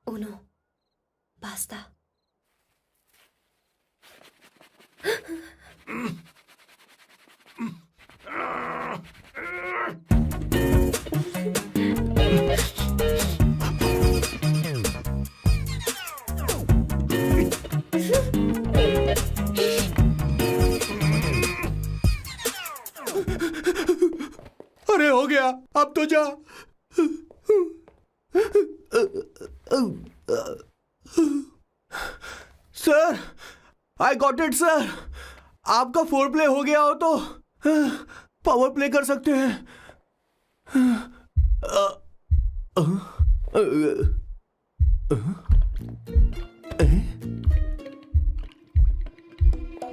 Uno, basta. अरे हो गया, अब तो जा। Sir, I got it sir. आपका फोर प्ले हो गया हो तो पावर प्ले कर सकते हैं।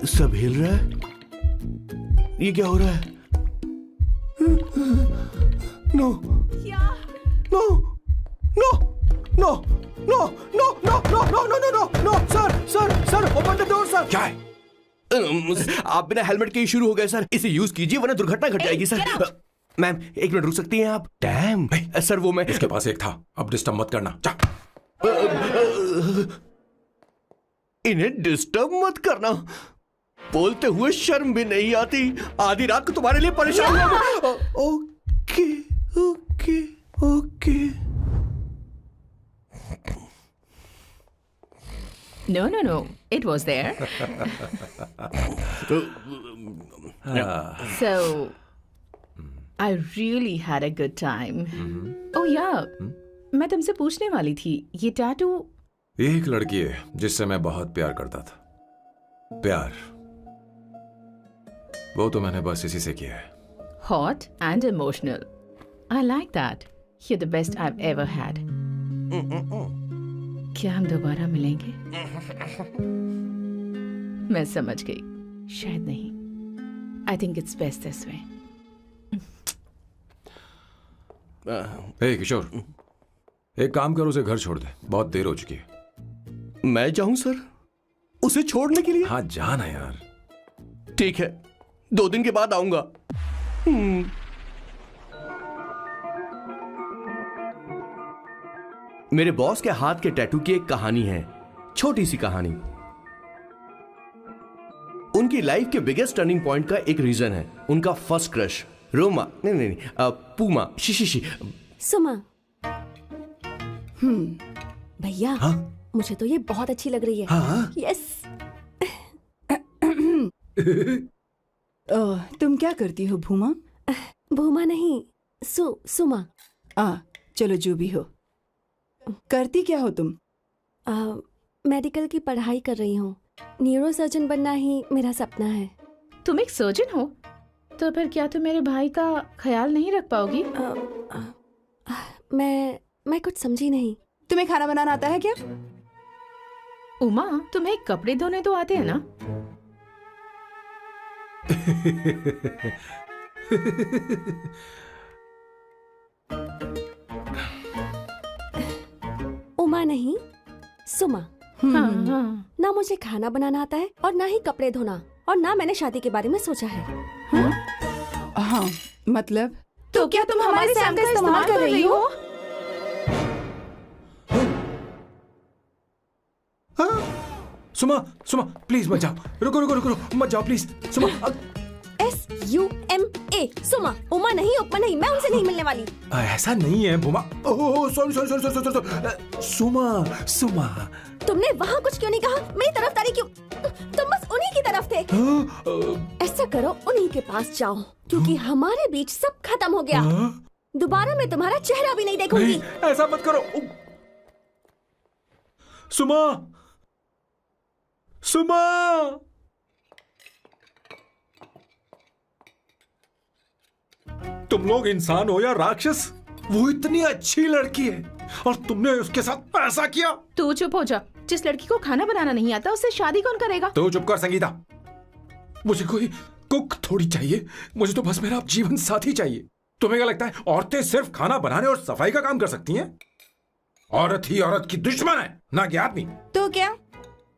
सब हिल रहा है, ये क्या हो रहा है? No no no no no no no no no no no no no sir sir sir open the door sir. क्या है? आप बिना हेलमेट के ही शुरू हो गए सर। इसे यूज कीजिए वरना दुर्घटना घट जाएगी सर। मैम एक मिनट रुक सकती हैं आप? डैम सर, वो मैं उसके पास एक था, अब डिस्टर्ब मत करना। जा। इन्हें डिस्टर्ब मत करना। बोलते हुए शर्म भी नहीं आती। आधी रात को तुम्हारे लिए परेशान हो। Okay okay okay. No. It was there. So, I really had a good time. Oh yeah, मैं तुमसे पूछने वाली थी, ये टैटू। एक लड़की है जिससे मैं बहुत प्यार करता था। प्यार, वो तो मैंने बस इसी से किया है। Hot and emotional. I like that. You're the best I've ever had. क्या हम दोबारा मिलेंगे? मैं समझ गई, शायद नहीं। I think it's best this way. हे किशोर, एक काम कर, उसे घर छोड़ दे, बहुत देर हो चुकी है। मैं जाऊं सर उसे छोड़ने के लिए? हाँ जाना यार। ठीक है, 2 दिन के बाद आऊंगा। मेरे बॉस के हाथ के टैटू की एक कहानी है, छोटी सी कहानी। उनकी लाइफ के बिगेस्ट टर्निंग पॉइंट का एक रीजन है उनका फर्स्ट क्रश रोमा, नहीं पूमा, शी। सुमा। भैया, हाँ? मुझे तो ये बहुत अच्छी लग रही है। हाँ? यस। तुम क्या करती हो भूमा? भूमा नहीं, सुमा। चलो जो भी हो। करती क्या हो तुम? मेडिकल की पढ़ाई कर रही हूँ। न्यूरो सर्जन बनना ही मेरा सपना है। तुम एक सर्जन हो, तो फिर क्या तुम मेरे भाई का ख्याल नहीं रख पाओगी? मैं कुछ समझी नहीं। तुम्हें खाना बनाना आता है क्या? उमा, तुम्हें कपड़े धोने तो आते हैं ना? उमा नहीं, सुमा। हाँ। ना मुझे खाना बनाना आता है और ना ही कपड़े धोना, और ना मैंने शादी के बारे में सोचा है। हाँ, मतलब तो क्या तुम हमारे सैम का इस्तेमाल कर रही हो? सुमा प्लीज मत जाओ, रुको मत जाओ प्लीज। सुमा, SUMA, सुमा। उमा नहीं, उपमा नहीं, मैं उनसे नहीं मिलने वाली। ऐसा नहीं है भूमा। सॉरी। सुमा। तुमने वहाँ कुछ क्यों नहीं कहा? मेरी तरफदारी क्यों? तुम बस उन्हीं की तरफ थे। ऐसा करो, उन्हीं के पास जाओ, क्योंकि हमारे बीच सब खत्म हो गया। दोबारा मैं तुम्हारा चेहरा भी नहीं देखूंगी। नहीं, ऐसा मत करो। सुमा। तुम लोग इंसान हो या राक्षस? वो इतनी अच्छी लड़की है और तुमने उसके साथ ऐसा किया। तू चुप हो जा। जिस लड़की को खाना बनाना नहीं आता उससे शादी कौन करेगा? तो चुप कर संगीता। मुझे कोई कुक थोड़ी चाहिए, मुझे तो बस मेरा जीवन साथी चाहिए। तुम्हें क्या लगता है औरतें सिर्फ खाना बनाने और सफाई का काम कर सकती हैं? औरत ही औरत की दुश्मन है, ना कि आदमी। तो क्या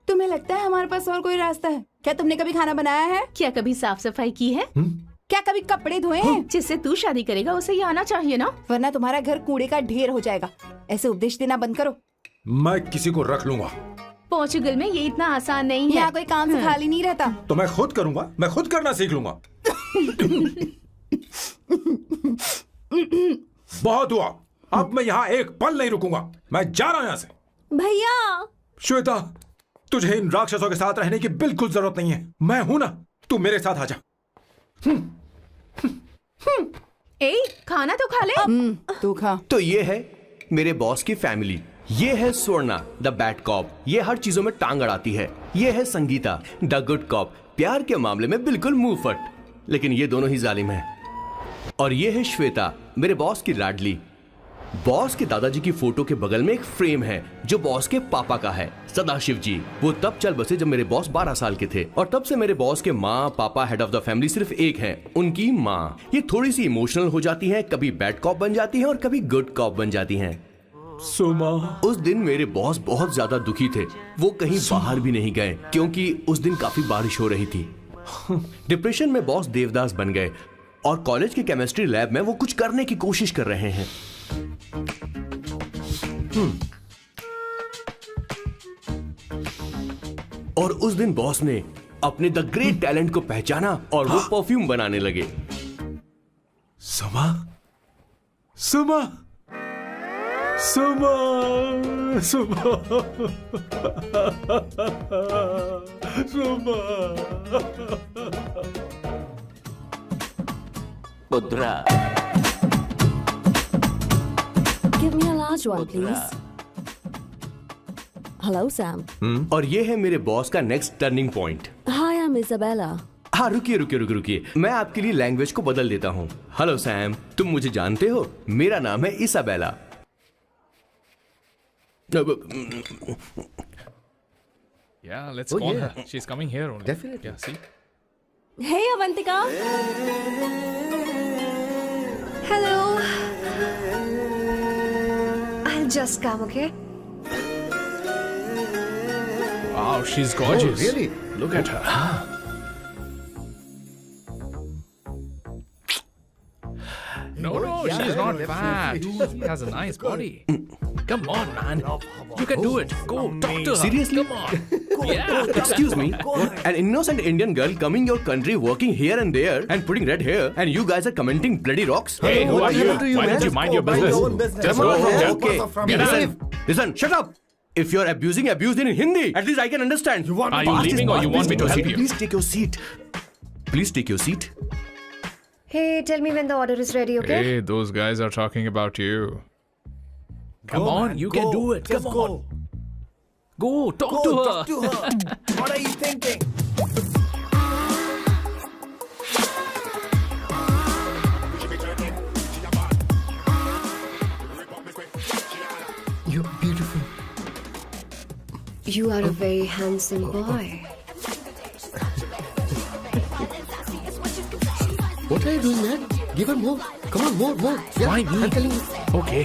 तुम्हें लगता है हमारे पास और कोई रास्ता है? क्या तुमने कभी खाना बनाया है? क्या कभी साफ सफाई की है? क्या कभी कपड़े धोए हैं? जिससे तू शादी करेगा उसे ये आना चाहिए ना। वरना तुम्हारा घर कूड़े का ढेर हो जाएगा। ऐसे उपदेश देना बंद करो। मैं किसी को रख लूंगा। पोर्चुगल में ये इतना आसान नहीं है। यहाँ कोई काम से खाली नहीं रहता। तो मैं खुद करूंगा, मैं खुद करना सीख लूंगा। बहुत हुआ, अब मैं यहाँ एक पल नहीं रुकूंगा। मैं जा रहा हूँ यहाँ से। भैया श्वेता, तुझे इन राक्षसों के साथ रहने की बिल्कुल जरूरत नहीं है। मैं हूं ना, तू मेरे साथ आ जा। ए, खाना तो खा ले। तू खा। तो ये है मेरे बॉस की फैमिली। ये है स्वर्णा द बैड कॉप, ये हर चीजों में टांग अड़ाती है। ये है संगीता द गुड कॉप, प्यार के मामले में बिल्कुल मुंह फट, लेकिन ये दोनों ही जालिम हैं। और ये है श्वेता, मेरे बॉस की लाडली। बॉस के दादाजी की फोटो के बगल में एक फ्रेम है जो बॉस के पापा का है, सदाशिव जी। वो तब चल बसे जब मेरे बॉस 12 साल के थे, और तब से मेरे बॉस के माँ पापा हेड ऑफ द फैमिली सिर्फ एक है, उनकी माँ। ये थोड़ी सी इमोशनल हो जाती हैं, कभी बैड कॉप बन जाती हैं और कभी गुड कॉप बन जाती हैं। सुमा, उस दिन मेरे बॉस बहुत ज्यादा दुखी थे। वो कहीं बाहर भी नहीं गए क्योंकि उस दिन काफी बारिश हो रही थी। डिप्रेशन में बॉस देवदास बन गए और कॉलेज के केमिस्ट्री लैब में वो कुछ करने की कोशिश कर रहे हैं। और उस दिन बॉस ने अपने द ग्रेट टैलेंट को पहचाना और वो परफ्यूम बनाने लगे। सुमा, सुमा, सुमा, सुमा, सुमा। पुत्रा, Give me a large one, please. Hello, Sam. और ये है मेरे बॉस का next turning point. Hi, I'm Isabella. हाँ, रुकिए, मैं आपके लिए लैंग्वेज को बदल देता हूँ। हेलो सैम, तुम मुझे जानते हो, मेरा नाम है Isabella. Yeah, let's call her. She's coming here only. Definitely. Yeah, see? Hey, Avantika. Hello. I'll just come, okay? Wow, she's gorgeous. Oh, really? Look at her. No, she's not fat. She has a nice body. Come on, man. You can do it. Go, talk to her. Seriously? Come on. Yeah. Excuse me, an innocent Indian girl coming your country, working here and there, and putting red hair, and you guys are commenting bloody rocks? Hey, who are you? Why don't you mind your business? Come on, Yeah. okay. Get Listen, shut up. If you're abuse it in Hindi. At least I can understand. Are you leaving or you want me to help you? Please take your seat. Please take your seat. Hey, tell me when the order is ready, okay? Hey, those guys are talking about you. Come on, you can do it. Come on. Go, talk to her. What are you thinking? You're beautiful. You are a very handsome boy. What are you doing, man? Give her more. Come on, more. Yeah, Why me? I'm telling you. Okay.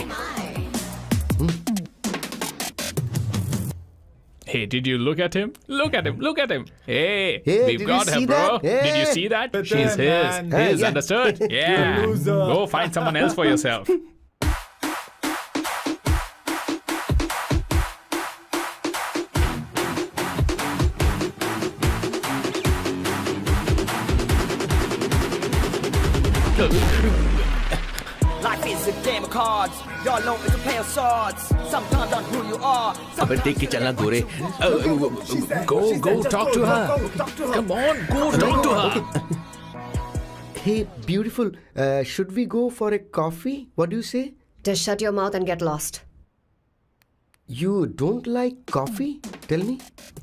Hey, did you look at him? Look at him. Hey, Hey, we've did got you her, see bro. that? Hey. Did you see that? She's his. Hey, His, yeah. understood? Yeah. Go find someone else for yourself. Life is a game of cards. Y'all know it's a play of swords. Sometimes on who you are. अबे देख के चलना गोरे। Go, talk to her. Come on, go talk to her. Hey, beautiful. Should we go for a coffee? What do you say? Just shut your mouth and get lost. You don't like coffee? Tell me.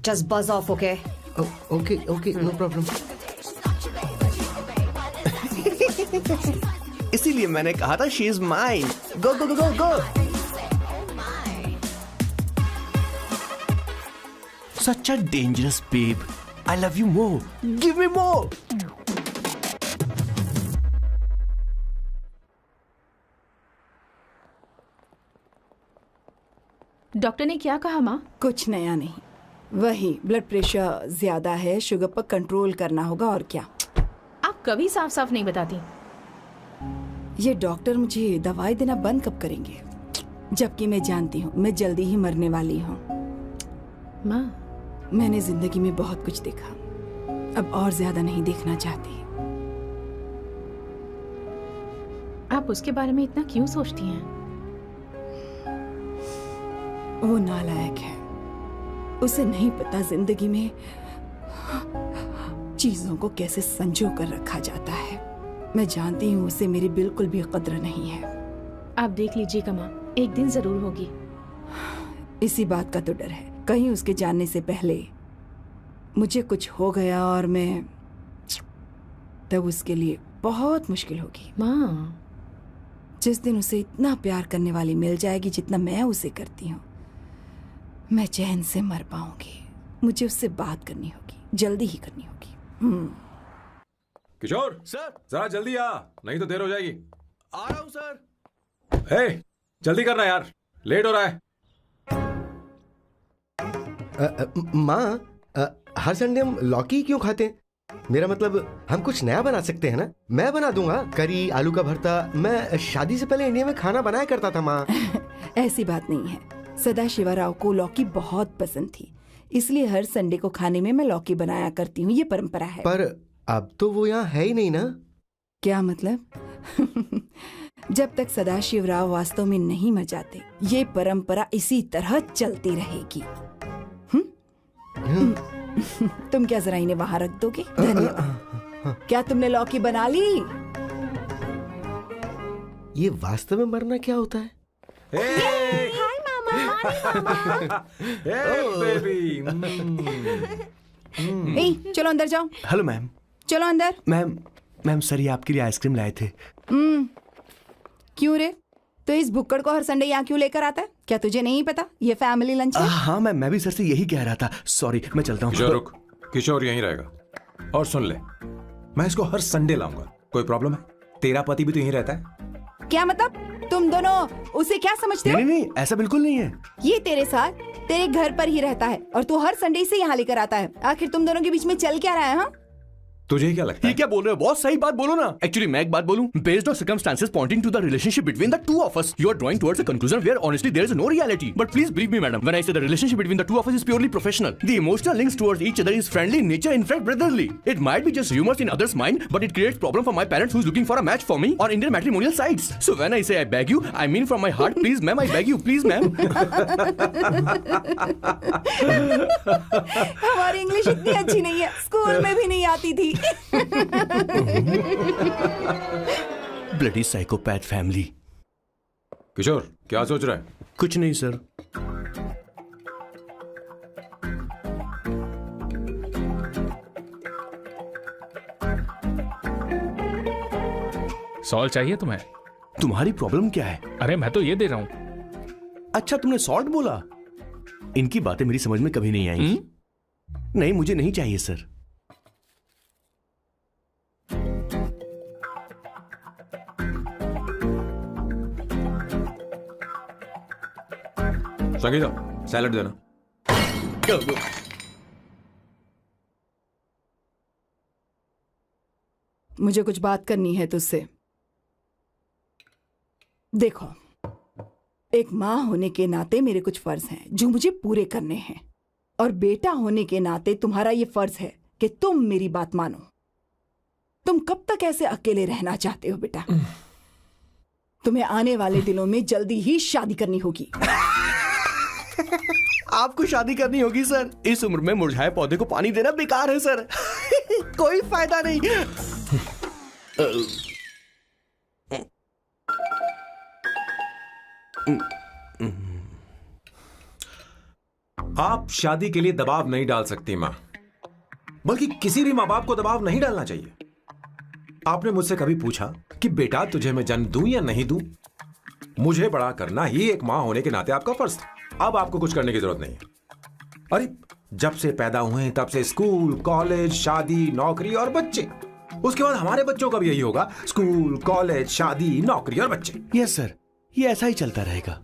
Just buzz off, okay? Oh, okay, no problem. इसीलिए मैंने कहा था she is mine. Go. Such a dangerous babe. I love you more. Give me more. Doctor ने क्या कहा माँ? कुछ नया नहीं, वही ब्लड प्रेशर ज्यादा है, शुगर पर कंट्रोल करना होगा और क्या। आप कभी साफ साफ नहीं बताती। ये डॉक्टर मुझे दवाई देना बंद कब करेंगे, जबकि मैं जानती हूँ मैं जल्दी ही मरने वाली हूँ। माँ, मैंने जिंदगी में बहुत कुछ देखा, अब और ज्यादा नहीं देखना चाहती। आप उसके बारे में इतना क्यों सोचती हैं? वो नालायक है, उसे नहीं पता जिंदगी में चीजों को कैसे संजो कर रखा जाता है। मैं जानती हूँ उसे मेरी बिल्कुल भी कद्र नहीं है। आप देख लीजिएगा माँ, एक दिन जरूर होगी। इसी बात का तो डर है, कहीं उसके जानने से पहले मुझे कुछ हो गया और मैं, तब उसके लिए बहुत मुश्किल होगी। माँ, जिस दिन उसे इतना प्यार करने वाली मिल जाएगी जितना मैं उसे करती हूँ, मैं चैन से मर पाऊंगी। मुझे उससे बात करनी होगी, जल्दी ही करनी होगी। किशोर सर, जरा जल्दी आ, नहीं तो देर हो जाएगी। आ रहा हूँ सर। हे, जल्दी करना यार, लेट हो रहा है। माँ, हर संडे हम लौकी क्यों खाते हैं? मेरा मतलब हम कुछ नया बना सकते हैं ना। मैं बना दूंगा करी, आलू का भरता। मैं शादी से पहले इंडिया में खाना बनाया करता था माँ। ऐसी बात नहीं है, सदाशिवराव को लौकी बहुत पसंद थी, इसलिए हर संडे को खाने में मैं लौकी बनाया करती हूँ। ये परंपरा है। पर अब तो वो यहाँ है ही नहीं ना। क्या मतलब? जब तक सदाशिवराव वास्तव में नहीं मर जाते, ये परंपरा इसी तरह चलती रहेगी। तुम क्या जरा इन्हें वहां रख दोगे? धन्यवाद। क्या तुमने लौकी बना ली? ये वास्तव में मरना क्या होता है? हाय मामा। बेबी। चलो अंदर जाओ। Hello ma'am. चलो अंदर। मैम सर, ये आपके लिए आइसक्रीम लाए थे। क्यों रे? तो इस भुक्कड़ को हर संडे यहाँ क्यों लेकर आता है? क्या तुझे नहीं पता ये फैमिली लंच है? हाँ मैम, मैं भी सर से यही कह रहा था। सॉरी, मैं चलता हूँ। किशोर रुक, किशोर यहीं रहेगा। और सुन ले, मैं इसको हर संडे लाऊंगा। कोई प्रॉब्लम है? तेरा पति भी तो यहीं रहता है। क्या मतलब? तुम दोनों उसे क्या समझते हो? नहीं, ऐसा बिल्कुल नहीं है। ये तेरे साथ तेरे घर पर ही रहता है और तू हर संडे से यहाँ लेकर आता है। आखिर तुम दोनों के बीच में चल क्या रहा है? हाँ, तुझे क्या लगता है? ये क्या बोल रहे हो बॉस? सही बात बोलो ना। एक्चुअली मैं एक बात बोलूं, based on circumstances pointing to the relationship between the two of us, you are drawing towards a conclusion where honestly there is no reality. But please believe me madam, when I say the relationship between the two of us is purely professional. The emotional links towards each other is friendly in nature, in fact brotherly. It might be just rumors in others' mind, but it creates problem for my parents who is looking for a match for me on Indian matrimonial sites. So when I say I beg you, I mean from my heart. Please ma'am, I beg you, please ma'am. हमारी English इतनी अच्छी नहीं है, school में भी नहीं आती थी। Bloody psychopath family. किशोर क्या सोच रहा है? कुछ नहीं सर। सॉल्ट चाहिए तुम्हें? तुम्हारी प्रॉब्लम क्या है? अरे मैं तो ये दे रहा हूं। अच्छा, तुमने सॉल्ट बोला। इनकी बातें मेरी समझ में कभी नहीं आई। नहीं, मुझे नहीं चाहिए सर। संगीता, सैलड देना। मुझे कुछ बात करनी है तुझसे। देखो, एक माँ होने के नाते मेरे कुछ फर्ज हैं जो मुझे पूरे करने हैं, और बेटा होने के नाते तुम्हारा ये फर्ज है कि तुम मेरी बात मानो। तुम कब तक ऐसे अकेले रहना चाहते हो बेटा? तुम्हें आने वाले दिनों में जल्दी ही शादी करनी होगी। आपको शादी करनी होगी सर? इस उम्र में मुरझाए पौधे को पानी देना बेकार है सर। कोई फायदा नहीं। आप शादी के लिए दबाव नहीं डाल सकती मां, बल्कि किसी भी मां बाप को दबाव नहीं डालना चाहिए। आपने मुझसे कभी पूछा कि बेटा तुझे मैं जन्म दूं या नहीं दूं? मुझे बड़ा करना ही एक मां होने के नाते आपका फर्ज था। अब आपको कुछ करने की जरूरत नहीं है। अरे जब से पैदा हुए तब से स्कूल, कॉलेज, शादी, नौकरी और बच्चे। उसके बाद हमारे बच्चों का भी यही होगा, स्कूल, कॉलेज, शादी, नौकरी और बच्चे। यस सर, ये ऐसा ही चलता रहेगा।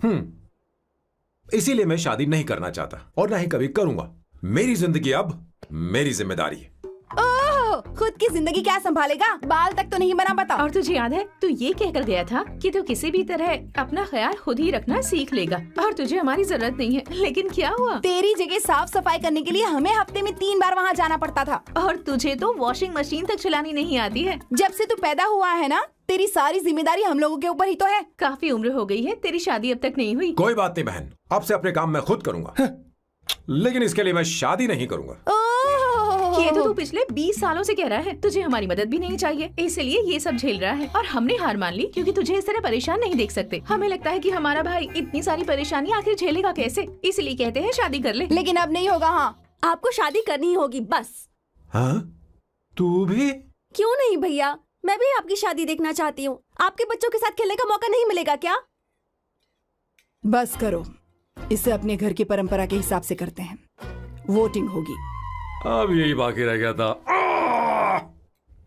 इसीलिए मैं शादी नहीं करना चाहता और ना ही कभी करूंगा। मेरी जिंदगी अब मेरी जिम्मेदारी है। ओह, खुद की जिंदगी क्या संभालेगा? बाल तक तो नहीं बना, बताओ। और तुझे याद है तू ये कहकर गया था कि तू किसी भी तरह अपना ख्याल खुद ही रखना सीख लेगा और तुझे हमारी जरूरत नहीं है, लेकिन क्या हुआ? तेरी जगह साफ सफाई करने के लिए हमें हफ्ते में 3 बार वहाँ जाना पड़ता था। और तुझे तो वॉशिंग मशीन तक चलानी नहीं आती है। जब से तू पैदा हुआ है ना, तेरी सारी जिम्मेदारी हम लोगों के ऊपर ही तो है। काफी उम्र हो गई है, तेरी शादी अब तक नहीं हुई। कोई बात नहीं बहन, अब से अपने काम मैं खुद करूंगा, लेकिन इसके लिए मैं शादी नहीं करूंगा। ये तो तू पिछले 20 सालों से कह रहा है। तुझे हमारी मदद भी नहीं चाहिए, इसलिए ये सब झेल रहा है। और हमने हार मान ली क्योंकि तुझे इस तरह परेशान नहीं देख सकते। हमें लगता है कि हमारा भाई इतनी सारी परेशानी आखिर झेलेगा कैसे, इसलिए कहते हैं शादी कर ले। लेकिन अब नहीं होगा। हाँ, आपको शादी करनी होगी बस। हाँ? तू भी? क्यों नहीं भैया, मैं भी आपकी शादी देखना चाहती हूँ। आपके बच्चों के साथ खेलने का मौका नहीं मिलेगा क्या? बस करो, इसे अपने घर की परंपरा के हिसाब से करते हैं। वोटिंग होगी। अब यही बाकी रह गया था।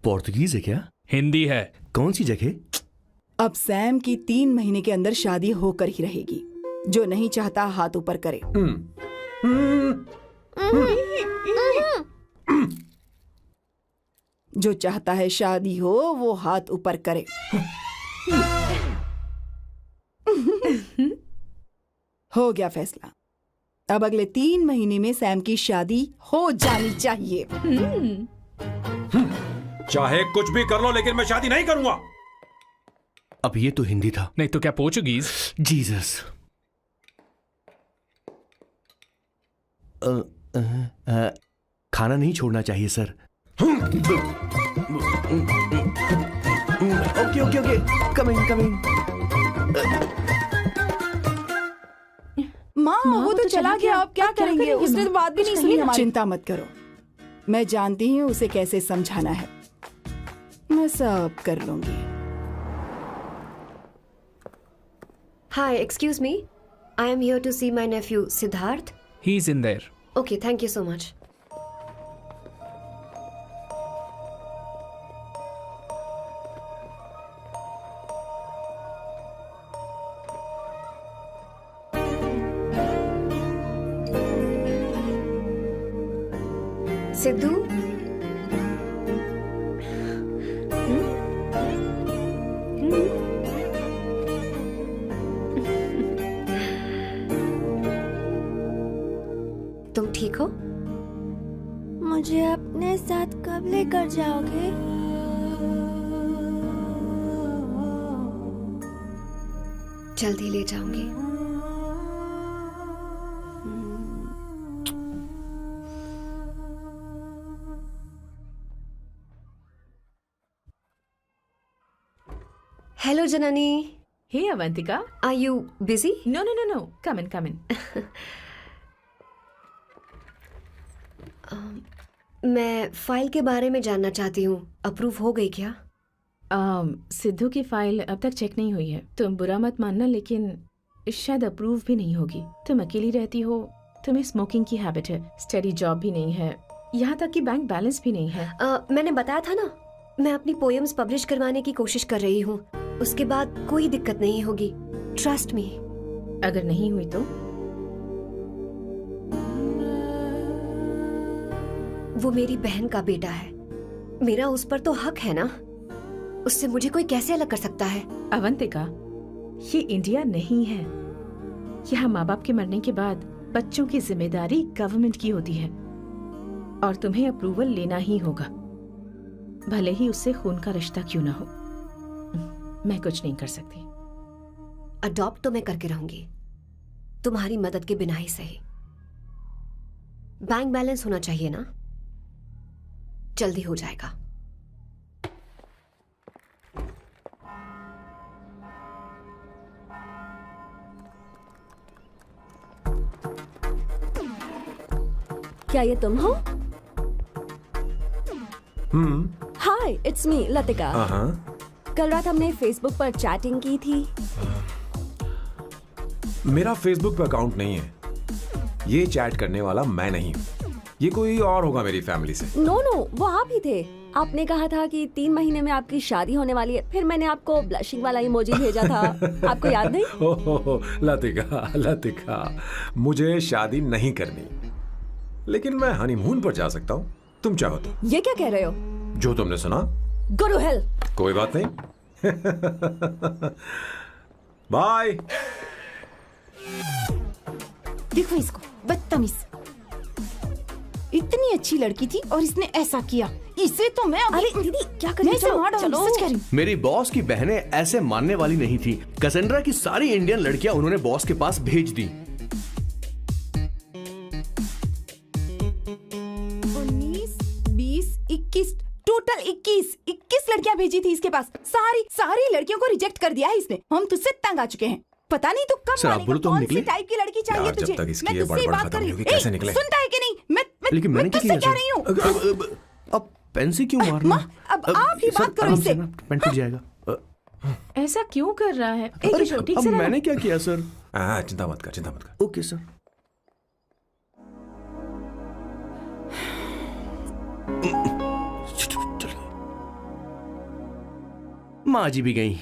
पोर्तुगीज है क्या? हिंदी है। कौन सी जगह? अब सैम की 3 महीने के अंदर शादी होकर ही रहेगी। जो नहीं चाहता हाथ ऊपर करे। जो चाहता है शादी हो वो हाथ ऊपर करे। हो गया फैसला। अब अगले 3 महीने में सैम की शादी हो जानी चाहिए। चाहे कुछ भी कर लो, लेकिन मैं शादी नहीं करूंगा। अब ये तो हिंदी था। नहीं तो क्या पोर्चुगीज? जीसस। खाना नहीं छोड़ना चाहिए sir. Okay okay okay, coming coming. माँ वो तो चला गया, अब क्या करेंगे? उसने तो बात भी नहीं सुनी हमारी। चिंता मत करो, मैं जानती हूँ उसे कैसे समझाना है। मैं सब कर लूंगी। Hi, excuse me. I am here to see my nephew Siddharth. He's in there. Okay, thank you so much. Sidhu, तुम ठीक हो? मुझे अपने साथ कब लेकर जाओगे? जल्दी ले जाऊंगी। Hello, Janani. Hey, Avantika. Are you busy? No. Come in. मैं फाइल के बारे में जानना चाहती हूँ। अप्रूव हो गई क्या? सिद्धू की फाइल अब तक चेक नहीं हुई है। तुम बुरा मत मानना, लेकिन शायद अप्रूव भी नहीं होगी। तुम अकेली रहती हो, तुम्हें स्मोकिंग की हैबिट है, स्टडी जॉब भी नहीं है, यहाँ तक कि बैंक बैलेंस भी नहीं है। मैंने बताया था ना, मैं अपनी पोएम्स पब्लिश करवाने की कोशिश कर रही हूँ। उसके बाद कोई दिक्कत नहीं होगी, ट्रस्ट मी। अगर नहीं हुई तो? वो मेरी बहन का बेटा है, मेरा उस पर तो हक है ना। उससे मुझे कोई कैसे अलग कर सकता है? अवंतिका, ये इंडिया नहीं है। यहाँ माँ बाप के मरने के बाद बच्चों की जिम्मेदारी गवर्नमेंट की होती है और तुम्हें अप्रूवल लेना ही होगा, भले ही उससे खून का रिश्ता क्यों ना हो। मैं कुछ नहीं कर सकती। अडॉप्ट तो मैं करके रहूंगी, तुम्हारी मदद के बिना ही सही। बैंक बैलेंस होना चाहिए ना, जल्दी हो जाएगा। क्या ये तुम हो? हाय, इट्स मी लतिका। कल रात हमने फेसबुक पर चैटिंग की थी। मेरा फेसबुक पे अकाउंट नहीं है। ये चैट करने वाला मैं नहीं हूँ, ये कोई और होगा मेरी फैमिली से। नो, वो आप ही थे। आपने कहा था कि 3 महीने में आपकी शादी होने वाली है, फिर मैंने आपको ब्लशिंग वाला इमोजी भेजा था। आपको याद नहीं? ओहो, लतिका, मुझे शादी नहीं करनी, लेकिन मैं हनीमून पर जा सकता हूँ। तुम चाहो तो। ये क्या कह रहे हो? जो तुमने सुना। Go to hell. कोई बात नहीं। बाय। देखो इसको, बदतमीज। इतनी अच्छी लड़की थी और इसने ऐसा किया। इसे तो मैं अरे दीदी क्या कर मैं रही इसे मार डालूंगी, सच कह रही हूँ। मेरी बॉस की बहनें ऐसे मानने वाली नहीं थी। कैसेंड्रा की सारी इंडियन लड़कियां उन्होंने बॉस के पास भेज दी। 19, 20, 21 टोटल 21 लड़कियां भेजी थी इसके पास। सारी लड़कियों को रिजेक्ट कर दिया है इसने। हम तुझसे तंग आ चुके हैं। पता नहीं तू कब सर, आप बोलो तो हम कौन सी निकले? टाइप की लड़की चाहिए यार, तुझे? जब तक इसकी मैं ये तुझसे बड़बड़ बात खत्म कर नहीं रही होगी, हूँ। कैसे निकले? सुनता है कि नहीं? लेकिन मैंने क्या तुझसे किया कह रही हूँ। सर? अब पेन से क्यों मारना? अब आप ही बात करो इससे। पेन फट जाएगा। ऐसा क्यों कर रहा है? एक अरे, किशोर, ठीक अब से रहना। मैंने क्या किया सर? चिंता मत कर, चिंता मत कर। Okay sir. माँ जी भी गई।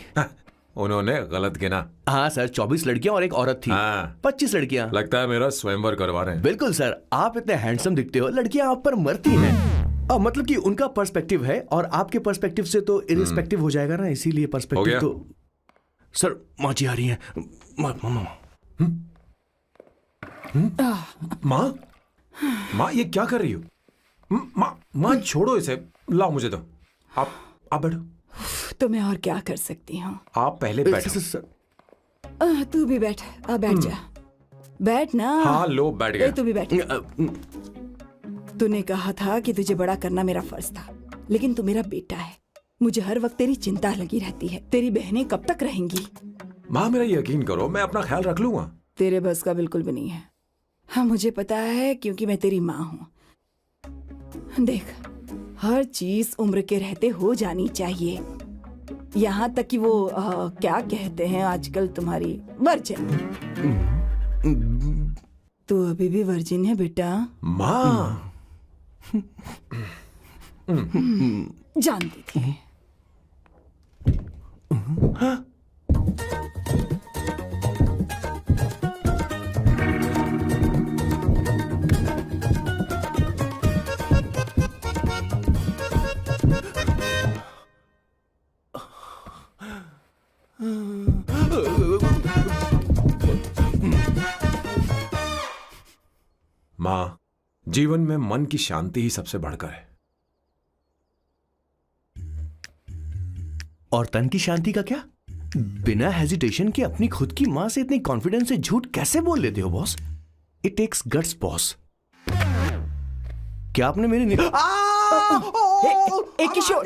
उन्होंने गलत गिना। हाँ सर, 24 लड़कियां और एक औरत थी। हाँ। 25 लड़कियां। लगता है मेरा स्वयंवर करवा रहे हैं। बिल्कुल सर, आप इतने हैंडसम दिखते हो, लड़कियां आप पर मरती हैं। मतलब कि उनका पर्सपेक्टिव है और आपके पर्सपेक्टिव से तो इरिस्पेक्टिव हो जाएगा ना, इसीलिए हो पर्सपेक्टिव गया? तो। सर माँ जी आ रही हैं। माँ, माँ ये क्या कर रही हो? माँ छोड़ो इसे, लाओ मुझे दो। आप बैठो। तो मैं और क्या कर सकती हूँ? आप पहले बैठो। तू भी बैठ। बैठ जा। बैठ ना। हाँ लो, बैठ गया। तू भी बैठ। तूने कहा था कि तुझे बड़ा करना मेरा फर्ज था, लेकिन तू मेरा बेटा है। मुझे हर वक्त तेरी चिंता लगी रहती है। तेरी बहनें कब तक रहेंगी? माँ मेरा यकीन करो, मैं अपना ख्याल रख लूंगा। तेरे बस का बिल्कुल भी नहीं है। हाँ मुझे पता है, क्योंकि मैं तेरी माँ हूँ। देख, हर चीज उम्र के रहते हो जानी चाहिए, यहाँ तक कि वो क्या कहते हैं आजकल तुम्हारी वर्जिन। तू अभी भी वर्जिन है बेटा? माँ जानती थी। माँ, जीवन में मन की शांति ही सबसे बढ़कर है। और तन की शांति का क्या? बिना हेजिटेशन के अपनी खुद की मां से इतनी कॉन्फिडेंस से झूठ कैसे बोल लेते हो boss? It takes guts boss. क्या आपने मेरी किशोर,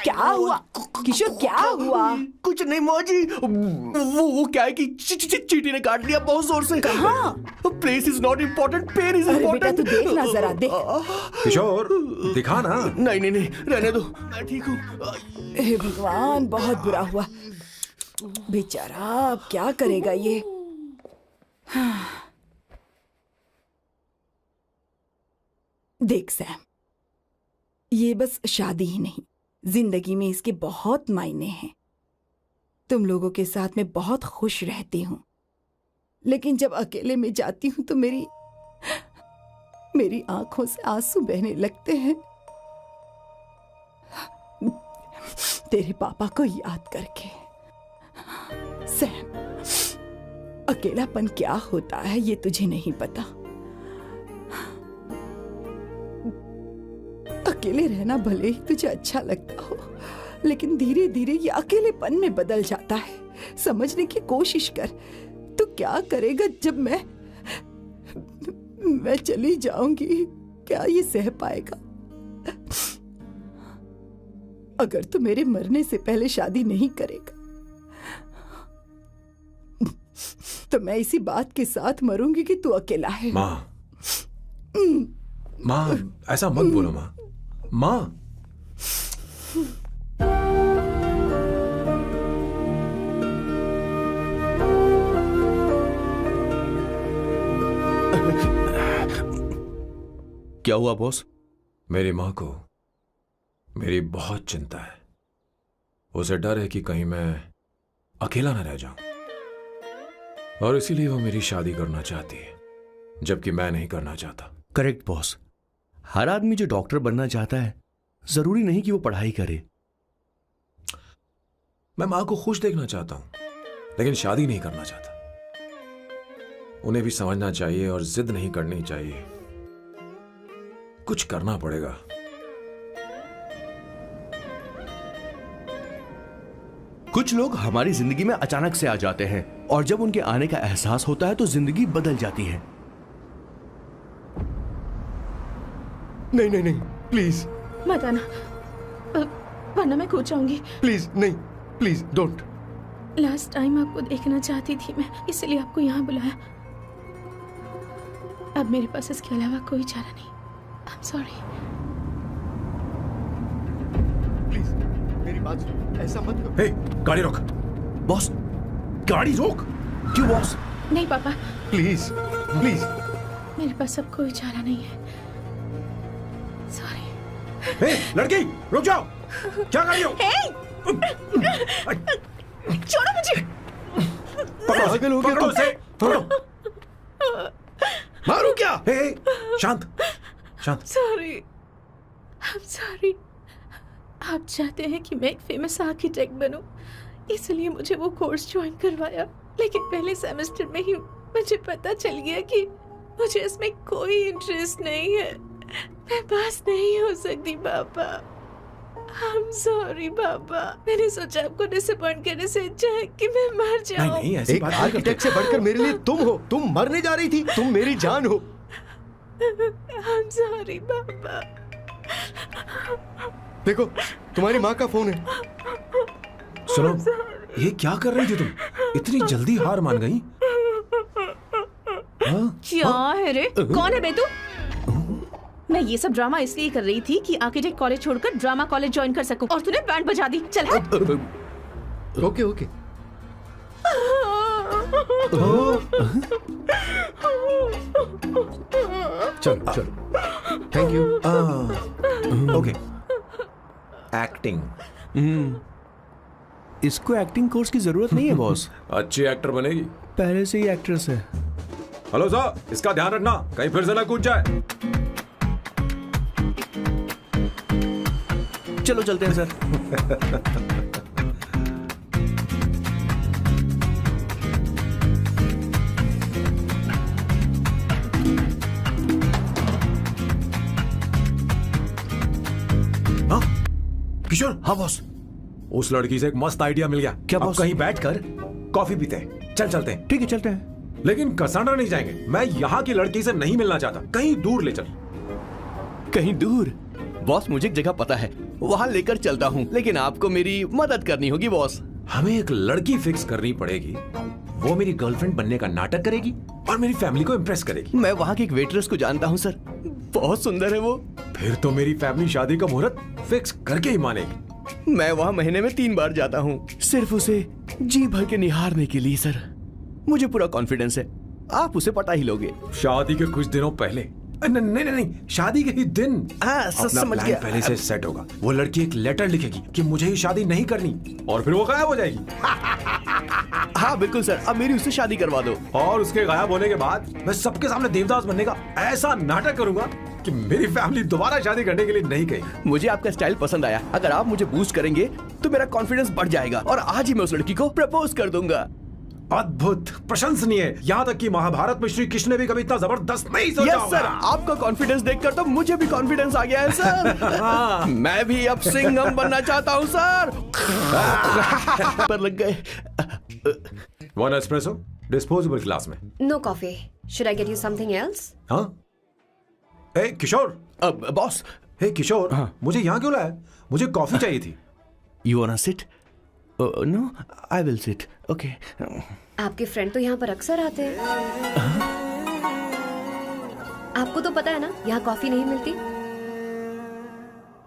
क्या हुआ? किशोर क्या हुआ? कुछ नहीं माँ जी, वो क्या है कि चींटी ने काट लिया बहुत जोर से। कहाँ? Place is not important, pain is अरे बेटा इम्पोर्टेंट। तू देख ना जरा, देख। किशोर दिखा ना। नहीं, रहने दो, मैं ठीक हूँ। हे भगवान, बहुत बुरा हुआ बेचारा। अब क्या करेगा ये? देख सैम, ये बस शादी ही नहीं, जिंदगी में इसके बहुत मायने हैं। तुम लोगों के साथ मैं बहुत खुश रहती हूँ, लेकिन जब अकेले में जाती हूँ तो मेरी आंखों से आंसू बहने लगते हैं, तेरे पापा को याद करके। सैम, अकेलापन क्या होता है ये तुझे नहीं पता। अकेले रहना भले ही तुझे अच्छा लगता हो, लेकिन धीरे धीरे ये अकेलेपन में बदल जाता है। समझने की कोशिश कर। तू क्या करेगा जब मैं चली जाऊंगी? क्या ये सह पाएगा? अगर तू मेरे मरने से पहले शादी नहीं करेगा तो मैं इसी बात के साथ मरूंगी कि तू अकेला है। माँ ऐसा मत बोलो माँ। माँ क्या हुआ बॉस? मेरी माँ को मेरी बहुत चिंता है। उसे डर है कि कहीं मैं अकेला न रह जाऊं, और इसीलिए वो मेरी शादी करना चाहती है, जबकि मैं नहीं करना चाहता। करेक्ट बॉस, हर आदमी जो डॉक्टर बनना चाहता है जरूरी नहीं कि वो पढ़ाई करे। मैं मां को खुश देखना चाहता हूं, लेकिन शादी नहीं करना चाहता। उन्हें भी समझना चाहिए और जिद नहीं करनी चाहिए। कुछ करना पड़ेगा। कुछ लोग हमारी जिंदगी में अचानक से आ जाते हैं और जब उनके आने का एहसास होता है तो जिंदगी बदल जाती है। नहीं नहीं नहीं, प्लीज मत आना, वरना मैं खो जाऊंगी। प्लीज नहीं, प्लीज डोंट। लास्ट टाइम आपको देखना चाहती थी मैं, इसलिए आपको यहाँ बुलाया। अब मेरे पास इसके अलावा कोई चारा नहीं। I'm sorry। प्लीज मेरी बात सुनो, ऐसा मत करो। हे, गाड़ी रोक। बॉस, गाड़ी रोक। क्यों बॉस? नहीं पापा, प्लीज प्लीज। मेरे पास अब कोई चारा नहीं है। सॉरी। हे, लड़की रुक जाओ। क्या कर रही हो? छोड़ो मुझे। पागल हो गया? पकड़ो उसे, पकड़ो। मारू क्या? हे, शांत शांत। Sorry, I'm sorry। आप चाहते हैं कि मैं एक फेमस आर्किटेक्ट बनूं, इसलिए मुझे वो कोर्स ज्वाइन करवाया, लेकिन पहले सेमेस्टर में ही मुझे पता चल गया कि मुझे इसमें कोई इंटरेस्ट नहीं है। मैं पास नहीं हो सकती पापा। I'm sorry पापा। मैंने सोचा आपको डिसअपॉइंट करने से अच्छा है कि मैं मर जाऊं। नहीं नहीं, ऐसी एक बात नहीं आर्किटेक्ट से बढ़कर मेरे लिए तुम हो। तुम मरने जा रही थी, तुम मेरी जान हो। I'm sorry पापा। देखो तुम्हारी माँ का फोन है। सुनो, ये क्या कर रही थी तुम? इतनी जल्दी हार मान गई? क्या है रे? कौन है बे तू? मैं ये सब ड्रामा इसलिए कर रही थी कि आर्किटेक्ट कॉलेज छोड़कर ड्रामा कॉलेज ज्वाइन कर सकूं, और तूने बैंड बजा दी। चल हट। Okay okay. चलो चलो, थैंक यू। ओके। एक्टिंग। इसको एक्टिंग कोर्स की जरूरत नहीं है बॉस। अच्छी एक्टर बनेगी। पहले से ही एक्ट्रेस है। हेलो सर, इसका ध्यान रखना कहीं फिर से ना कूद जाए। चलो चलते हैं सर। हाँ किशोर। हाँ बॉस। उस लड़की से एक मस्त आइडिया मिल गया। क्या अब बॉस? कहीं बैठकर कॉफी पीते हैं। चलते हैं। ठीक है चलते हैं। लेकिन कसांड्रा नहीं जाएंगे। मैं यहाँ की लड़की से नहीं मिलना चाहता। कहीं दूर ले चल। कहीं दूर? बॉस मुझे एक जगह पता है, वहां लेकर चलता हूँ, लेकिन आपको मेरी मदद करनी होगी बॉस। हमें एक लड़की फिक्स करनी पड़ेगी। वो मेरी गर्लफ्रेंड बनने का नाटक करेगी और मेरी फैमिली को इम्प्रेस करेगी। मैं वहाँ की एक वेट्रेस को जानता हूँ सर, बहुत सुंदर है वो। फिर तो मेरी फैमिली शादी का मुहूर्त फिक्स करके ही मानेगी। मैं वहाँ महीने में 3 बार जाता हूँ, सिर्फ उसे जी भर के निहारने के लिए सर। मुझे पूरा कॉन्फिडेंस है आप उसे पटा ही लोगे। शादी के कुछ दिनों पहले। नहीं, शादी के ही दिन अपना समझ प्लान गया। पहले से सेट होगा। वो लड़की एक लेटर लिखेगी कि मुझे ही शादी नहीं करनी, और फिर वो गायब हो जाएगी। हाँ बिल्कुल सर, अब मेरी उससे शादी करवा दो। और उसके गायब होने के बाद मैं सबके सामने देवदास बनने का ऐसा नाटक करूंगा कि मेरी फैमिली दोबारा शादी करने के लिए नहीं कहेगी। मुझे आपका स्टाइल पसंद आया। अगर आप मुझे बूस्ट करेंगे तो मेरा कॉन्फिडेंस बढ़ जाएगा और आज ही मैं उस लड़की को प्रपोज कर दूंगा। अद्भुत, प्रशंसनीय। यहाँ तक कि महाभारत में श्री कृष्ण ने भी कभी इतना जबरदस्त नहीं सोचा यस सर, आपका कॉन्फिडेंस देखकर तो मुझे भी कॉन्फिडेंस आ गया है सर। मैं भी अब सिंघम बनना चाहता हूँ सर। पर लग गए। 1 एस्प्रेसो, डिस्पोजेबल ग्लास में। No coffee. Should I get you something else? हाँ? ए किशोर। बॉस। हे किशोर, मुझे यहाँ क्यों लाया? मुझे कॉफी चाहिए थी। You wanna sit? No, I will sit. Okay. आपके फ्रेंड तो यहाँ पर अक्सर आते हैं। आपको तो पता है ना, यहाँ कॉफी नहीं मिलती।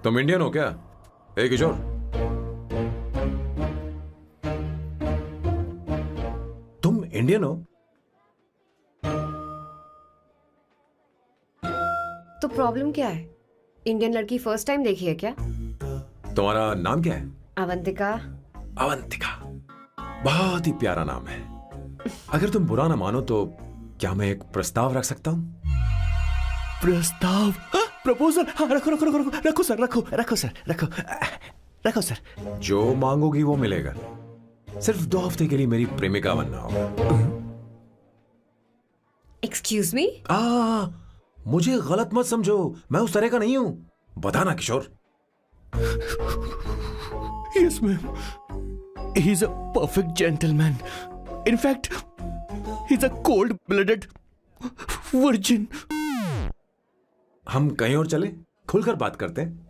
तुम इंडियन हो क्या? ए किशोर, तुम इंडियन हो? तो प्रॉब्लम क्या है? इंडियन लड़की फर्स्ट टाइम देखी है क्या? तुम्हारा नाम क्या है? अवंतिका। अवंतिका, बहुत ही प्यारा नाम है। अगर तुम बुरा ना मानो तो क्या मैं एक प्रस्ताव रख सकता हूं? प्रस्ताव? प्रपोजल। हाँ रखो रखो रखो रखो रखो सर, रखो रखो सर, रखो रखो सर। जो मांगोगी वो मिलेगा, सिर्फ 2 हफ्ते के लिए मेरी प्रेमिका बनना होगा। Excuse me? मुझे गलत मत समझो, मैं उस तरह का नहीं हूं। बताना Kishore. Yes ma'am, he is a perfect gentleman. In fact he is a cold blooded virgin. हम कहीं और चले, खुलकर बात करते हैं।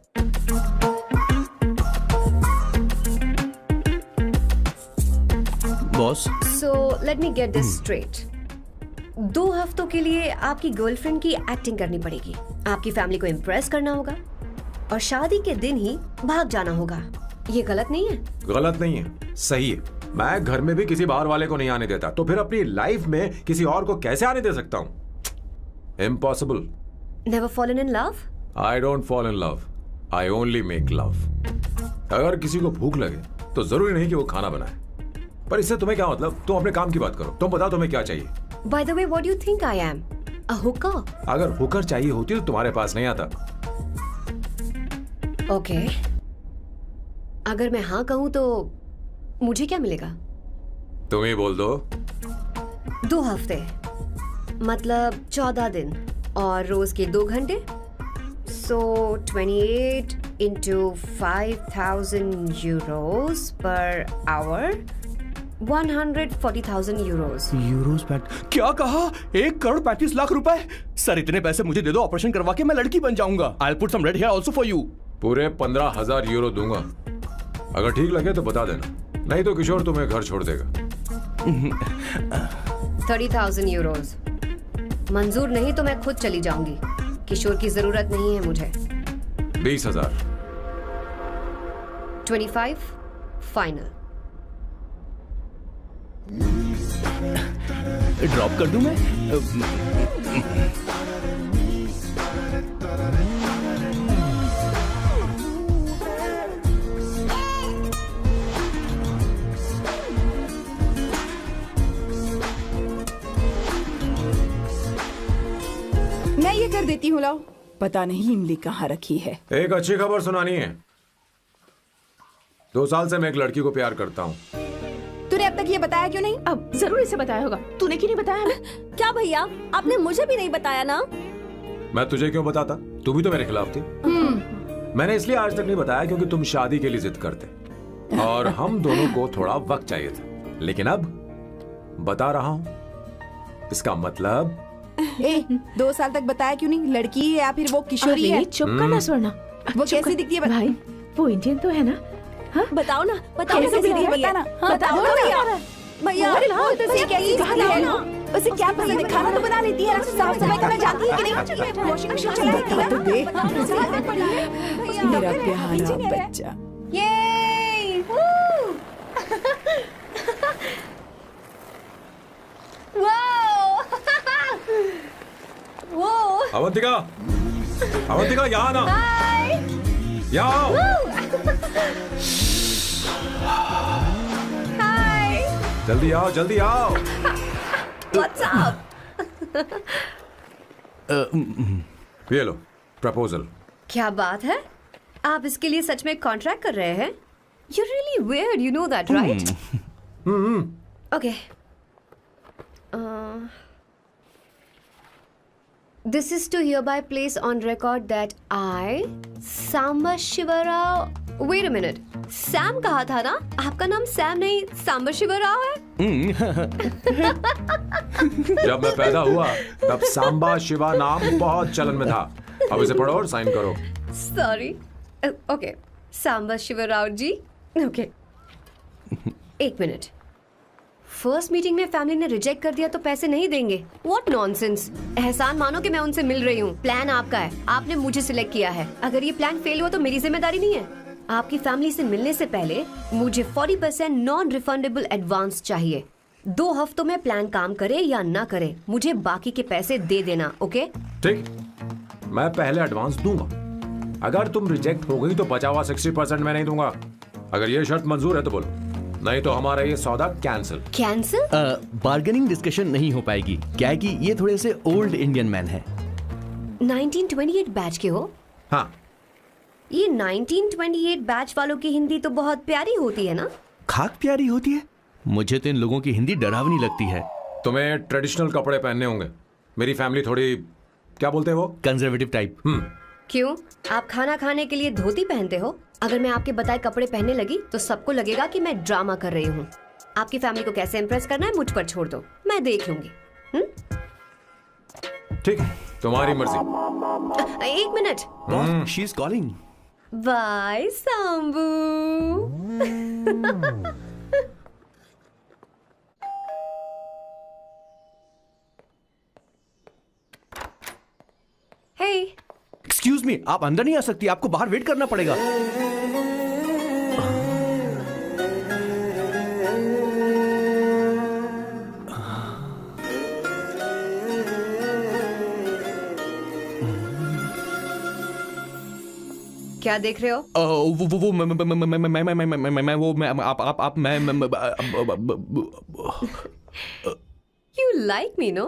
Boss, so let me get this straight. 2 हफ्तों के लिए आपकी गर्लफ्रेंड की एक्टिंग करनी पड़ेगी, आपकी फैमिली को इम्प्रेस करना होगा और शादी के दिन ही भाग जाना होगा। ये गलत नहीं है? गलत नहीं है, सही है। मैं घर में भी किसी बाहर वाले को नहीं आने देता, तो फिर अपनी लाइफ में किसी और को कैसे आने दे सकता हूं? Impossible. Never fallen in love? I don't fall in love, I only make love. अगर किसी को भूख लगे तो जरूरी नहीं कि वो खाना बनाए, पर इससे तुम्हें क्या मतलब? तुम अपने काम की बात करो, तुम बताओ तुम्हें क्या चाहिए। By the way, what do you think I am? A hooker? अगर हुकर चाहिए होती तो तुम्हारे पास नहीं आता। Okay. अगर मैं हाँ कहूँ तो मुझे क्या मिलेगा? तुम ही बोल दो। 2 हफ्ते मतलब 14 दिन और रोज के 2 घंटे। So 28 into 5,000 euros per hour, 140,000 euros. Euros PAT क्या कहा? 1,35,00,000 रुपए? सर इतने पैसे मुझे दे दो, ऑपरेशन करवा के मैं लड़की बन जाऊंगा। I'll put some red hair also for you. पूरे 15,000 यूरो दूंगा। अगर ठीक लगे तो बता देना, नहीं तो किशोर तुम्हें घर छोड़ देगा। 30,000 euros। मंजूर नहीं तो मैं खुद चली जाऊंगी, किशोर की जरूरत नहीं है मुझे। 20,000। 25 फाइनल। ड्रॉप कर दूं मैं? मैं ये कर देती हूँ, लाओ। पता नहीं इमली कहाँ रखी है। एक अच्छी खबर सुनानी है। 2 साल से मैं एक लड़की को प्यार करता हूँ। तूने अब तक ये बताया क्यों नहीं? अब जरूर इसे बताया होगा, तूने क्यों नहीं बताया हमें? क्या भैया, आपने मुझे भी नहीं बताया ना? मैं तुझे क्यों बताता? तू भी तो मेरे खिलाफ थी। मैंने इसलिए आज तक नहीं बताया क्योंकि तुम शादी के लिए जिद करते और हम दोनों को थोड़ा वक्त चाहिए था, लेकिन अब बता रहा हूँ। इसका मतलब 2 साल तक बताया क्यों नहीं? लड़की है या फिर वो किशोरी है? चुप करना स्वर्णा। वो कैसी दिखती है? भाई वो इंडियन तो है ना? हाँ? बताओ ना, बताओ कैसी दिखती है? बताना। बताओ ना भैया। भैया उसे कैसी दिखती है? उसे क्या पसंद है? खाना तो बना लेती है, साफ सफाई करना जानती है कि नहीं? वॉशिंग मशीन चलाती है? मेरा प्यारा बच्चा। ये वो अवंतिका, अवंतिका यहाँ ना, यहाँ आओ। जल्दी आओ, जल्दी आओ। What's up? ये लो प्रपोजल। क्या बात है? आप इसके लिए सच में कॉन्ट्रैक्ट कर रहे हैं? You're really weird, you know that, right? Okay. This is to hereby place on record that I, Samba Shivarao. Wait a minute. Sam कहा था ना? आपका नाम सैम नहीं सांबा शिवराव है? जब मैं पैदा हुआ तब सांबा शिवा नाम बहुत चलन में था। अब इसे पढ़ो और साइन करो। Sorry. Okay. सांबा शिवराव जी. Okay. 1 मिनट। फर्स्ट मीटिंग में फैमिली ने रिजेक्ट कर दिया तो पैसे नहीं देंगे? What nonsense. एहसान मानो कि मैं उनसे मिल रही हूँ। प्लान आपका है, आपने मुझे सिलेक्ट किया है। अगर ये प्लान फेल हुआ तो मेरी जिम्मेदारी नहीं है। आपकी फैमिली से मिलने से पहले मुझे 40% नॉन रिफंडेबल एडवांस चाहिए। 2 हफ्तों में प्लान काम करे या ना करे, मुझे बाकी के पैसे दे देना। ओके? ठीक, मैं पहले एडवांस दूंगा। अगर तुम रिजेक्ट हो गई तो बचा हुआ 60% मैं नहीं दूंगा। अगर ये शर्त मंजूर है तो बोलो, नहीं तो हमारा ये सौदा कैंसिल। कैंसिल? बार्गेनिंग डिस्कशन नहीं हो पाएगी। क्या है कि ये थोड़े से ओल्ड इंडियन मैन है। 1928 बैच के हो? हाँ। ये 1928 बैच वालों की हिंदी तो बहुत प्यारी होती है ना? खाक प्यारी होती है? मुझे तो इन लोगों की हिंदी डरावनी लगती है। तुम्हें ट्रेडिशनल कपड़े पहनने होंगे। मेरी फैमिली थोड़ी, क्या बोलते हैं वो, कंजर्वेटिव टाइप। क्यों? आप खाना खाने के लिए धोती पहनते हो? अगर मैं आपके बताए कपड़े पहनने लगी तो सबको लगेगा कि मैं ड्रामा कर रही हूँ। आपकी फैमिली को कैसे इम्प्रेस करना है मुझ पर छोड़ दो, मैं देख लूंगी। ठीक है, तुम्हारी मर्जी। एक minute. She is calling. Bye Sambu. Hey. Excuse me, आप अंदर नहीं आ सकती, आपको बाहर वेट करना पड़ेगा। क्या देख रहे हो? वो मैं वो मैं आप मैं You like me, no?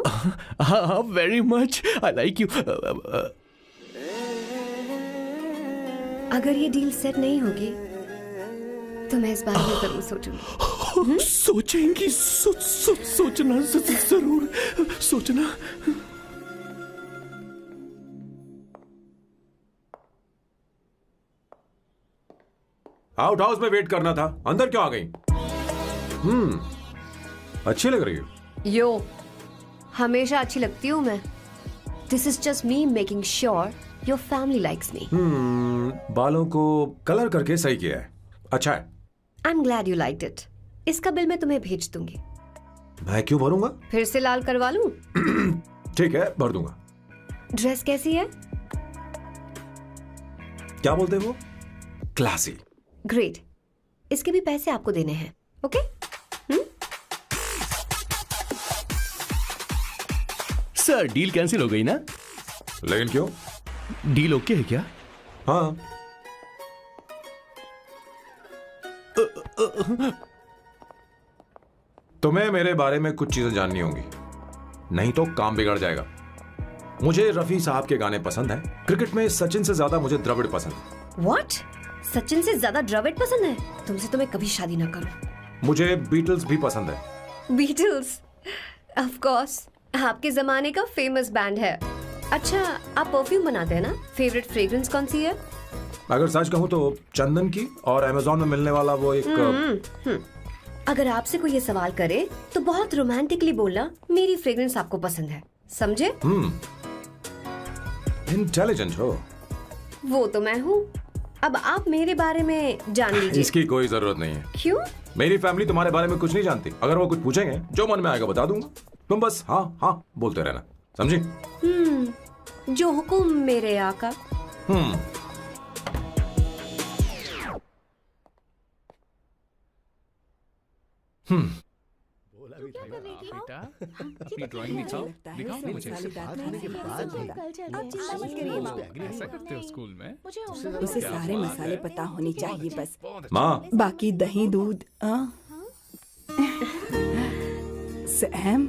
हाँ, very much. I like you. अगर ये डील सेट नहीं होगी तो मैं इस बारे में जरूर सोचूंगी। सोचेंगी, सोचना जरूर सोचना। आउट हाउस में वेट करना था, अंदर क्यों आ गई? अच्छी लग रही हो। यो, हमेशा अच्छी लगती हूँ मैं। This is just me making sure your family likes me. बालों को कलर करके सही किया है, अच्छा है। I am glad you liked it. इसका बिल मैं तुम्हें भेज दूंगी। मैं क्यों भरूंगा? फिर से लाल करवा लूं? ठीक है, भर दूंगा। ड्रेस कैसी है? क्या बोलते हैं वो? क्लासी। ग्रेट। इसके भी पैसे आपको देने हैं, ओके? सर, डील कैंसिल हो गई ना? लेकिन क्यों? डील ओके है क्या? हाँ। तुम्हें मेरे बारे में कुछ चीजें जाननी होंगी, नहीं तो काम बिगड़ जाएगा। मुझे रफी साहब के गाने पसंद हैं। क्रिकेट में सचिन से ज्यादा मुझे द्रविड़ पसंद है। What? सचिन से ज्यादा द्रविड़ पसंद है? तुमसे तो मैं कभी शादी ना करूं। मुझे बीटल्स भी पसंद है। बीटल्स? ऑफ कोर्स, आपके जमाने का फेमस बैंड है। अच्छा, आप परफ्यूम बनाते हैं ना? फेवरेट फ्रेग्रेंस कौन सी है? अगर सच कहूं तो चंदन की, और अमेज़न में मिलने वाला वो एक अगर आपसे कोई ये सवाल करे तो बहुत रोमांटिकली बोलना मेरी फ्रेग्रेंस आपको पसंद है, समझे? इंटेलिजेंट हो। वो तो मैं हूँ। अब आप मेरे बारे में जान लीजिए। इसकी कोई जरूरत नहीं है। क्यों? मेरी फैमिली तुम्हारे बारे में कुछ नहीं जानती। अगर वो कुछ पूछेंगे, जो मन में आएगा बता दूंगा। तुम बस हाँ हाँ बोलते रहना, समझी? जो हुकुम मेरे आका। बेटा, अपनी ड्राइंग दिखाओ मुझे। ऐसा करते हो स्कूल में? उसे सारे मसाले पता होने चाहिए बस। माँ, बाकी दही दूध। सैम,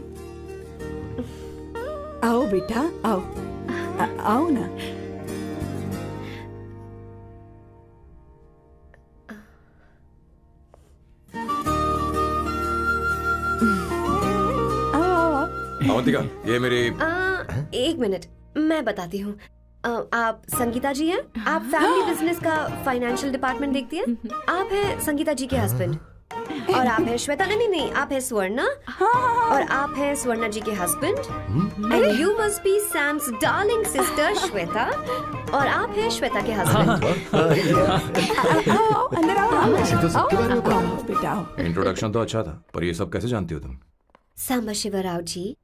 आओ बेटा, आओ। आओ ना। अवंतिका, ये मेरी एक मिनट, मैं बताती हूँ। आप संगीता जी हैं? आप फैमिली बिजनेस का फाइनेंशियल डिपार्टमेंट देखती हैं? आप हैं संगीता जी के हस्बैंड। और आप हैं श्वेता। नहीं, आप हैं स्वर्णा। और आप हैं स्वर्णा जी के husband. And you must be Sam's darling sister Shweta. और आप हैं श्वेता के हस्बैंड। आओ, अंदर आओ बेटा। इंट्रोडक्शन तो अच्छा था, पर ये सब कैसे जानती हो तुम? सांबा शिवराव जी,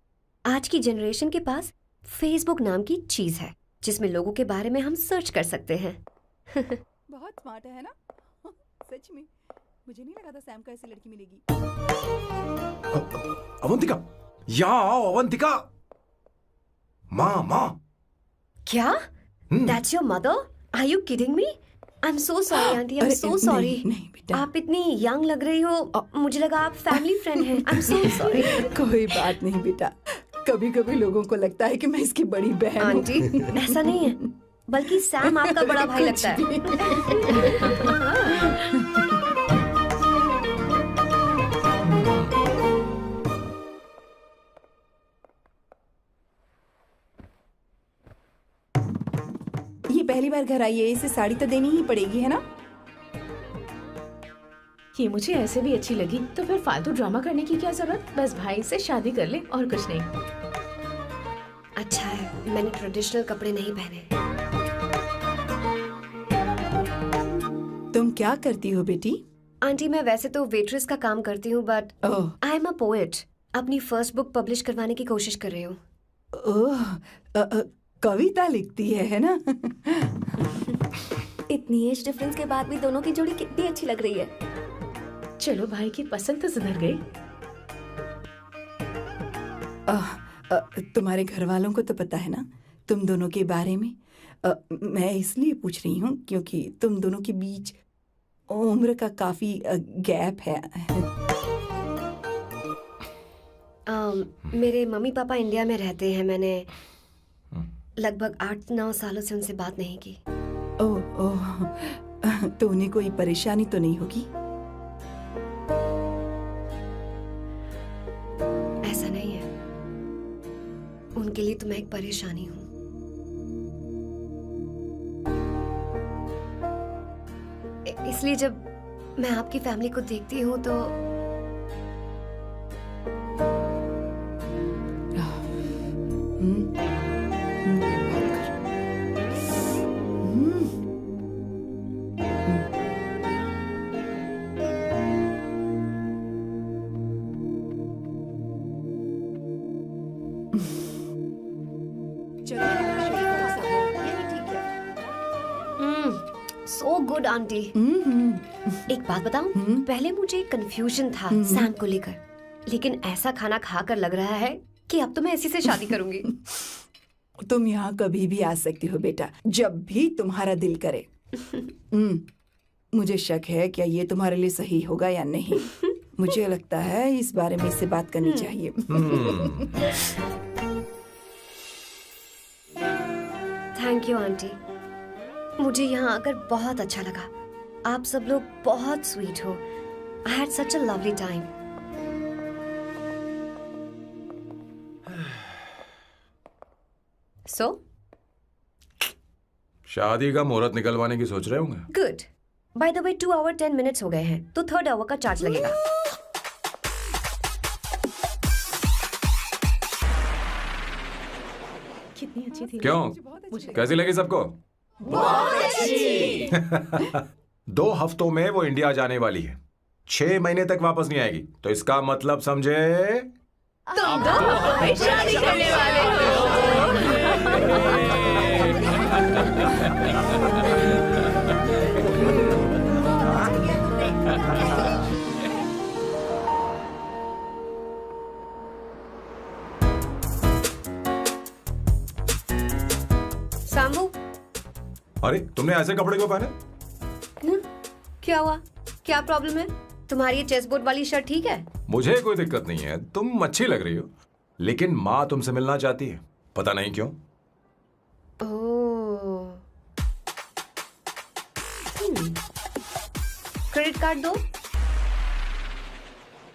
आज की जनरेशन के पास फेसबुक नाम की चीज है जिसमें लोगों के बारे में हम सर्च कर सकते हैं। बहुत स्मार्ट है ना? सच में मुझे नहीं लगा था सैम को ऐसी लड़की मिलेगी। अवंतिका, यहाँ आओ अवंतिका। माँ। क्या? That's your mother? Are you kidding me? I'm so sorry, auntie. I'm so sorry. नहीं बेटा। आप इतनी यंग लग रही हो, मुझे लगा आप फैमिली फ्रेंड हैं। I'm so sorry. कोई बात नहीं बेटा, कभी कभी लोगों को लगता है कि मैं इसकी बड़ी बहन हूँ। आंटी ऐसा नहीं है, बल्कि सैम आपका बड़ा भाई लगता है। ये पहली बार घर आई है, इसे साड़ी तो देनी ही पड़ेगी, है ना? ये मुझे ऐसे भी अच्छी लगी, तो फिर फालतू ड्रामा करने की क्या जरूरत? बस भाई से शादी कर ले और कुछ नहीं। अच्छा है मैंने ट्रेडिशनल कपड़े नहीं पहने। तुम क्या करती हो बेटी? आंटी मैं वैसे तो वेट्रेस का काम करती हूँ, but oh I am a poet. अपनी फर्स्ट बुक पब्लिश करवाने की कोशिश कर रही हूँ। ओह, कविता लिखती है ना? इतनी एज डिफरेंस के बाद भी दोनों की जोड़ी कितनी अच्छी लग रही है। चलो भाई की पसंद तो सुधर गई। तुम्हारे घर वालों को तो पता है ना तुम दोनों के बारे में? मैं इसलिए पूछ रही हूँ क्योंकि तुम दोनों के बीच उम्र का काफी गैप है। मेरे मम्मी पापा इंडिया में रहते हैं। मैंने लगभग 8-9 सालों से उनसे बात नहीं की। ओह ओह, तो उन्हें कोई परेशानी तो नहीं होगी? ऐसा नहीं है, उनके लिए तो मैं एक परेशानी हूँ। इसलिए जब मैं आपकी फैमिली को देखती हूँ तो सो गुड आंटी। एक बात बताऊं, पहले मुझे कंफ्यूजन था सैम को लेकर, लेकिन ऐसा खाना खाकर लग रहा है कि अब तो मैं इसी से शादी करूंगी। तुम यहाँ कभी भी आ सकती हो बेटा, जब भी तुम्हारा दिल करे। मुझे शक है क्या ये तुम्हारे लिए सही होगा या नहीं। मुझे लगता है इस बारे में इससे बात करनी चाहिए। थैंक यू आंटी, मुझे यहाँ आकर बहुत अच्छा लगा। आप सब लोग बहुत स्वीट हो। I had such a lovely time. So शादी का मुहूर्त निकलवाने की सोच रहे होंगे। Good. By the way 2 hour 10 minutes हो गए हैं, तो 3rd आवर का चार्ज लगेगा। कितनी अच्छी थी। क्यों, कैसी लगी सबको? बहुत अच्छी। 2 हफ्तों में वो इंडिया जाने वाली है, 6 महीने तक वापस नहीं आएगी। तो इसका मतलब समझे तुम दोनों शादी करने वाले सांबू, अरे तुमने ऐसे कपड़े क्यों पहने? क्या हुआ? क्या प्रॉब्लम है? तुम्हारी ये चेसबोर्ड वाली शर्ट ठीक है? मुझे कोई दिक्कत नहीं है, तुम अच्छी लग रही हो, लेकिन माँ तुमसे मिलना चाहती है, पता नहीं क्यों। ओह, क्रेडिट कार्ड दो।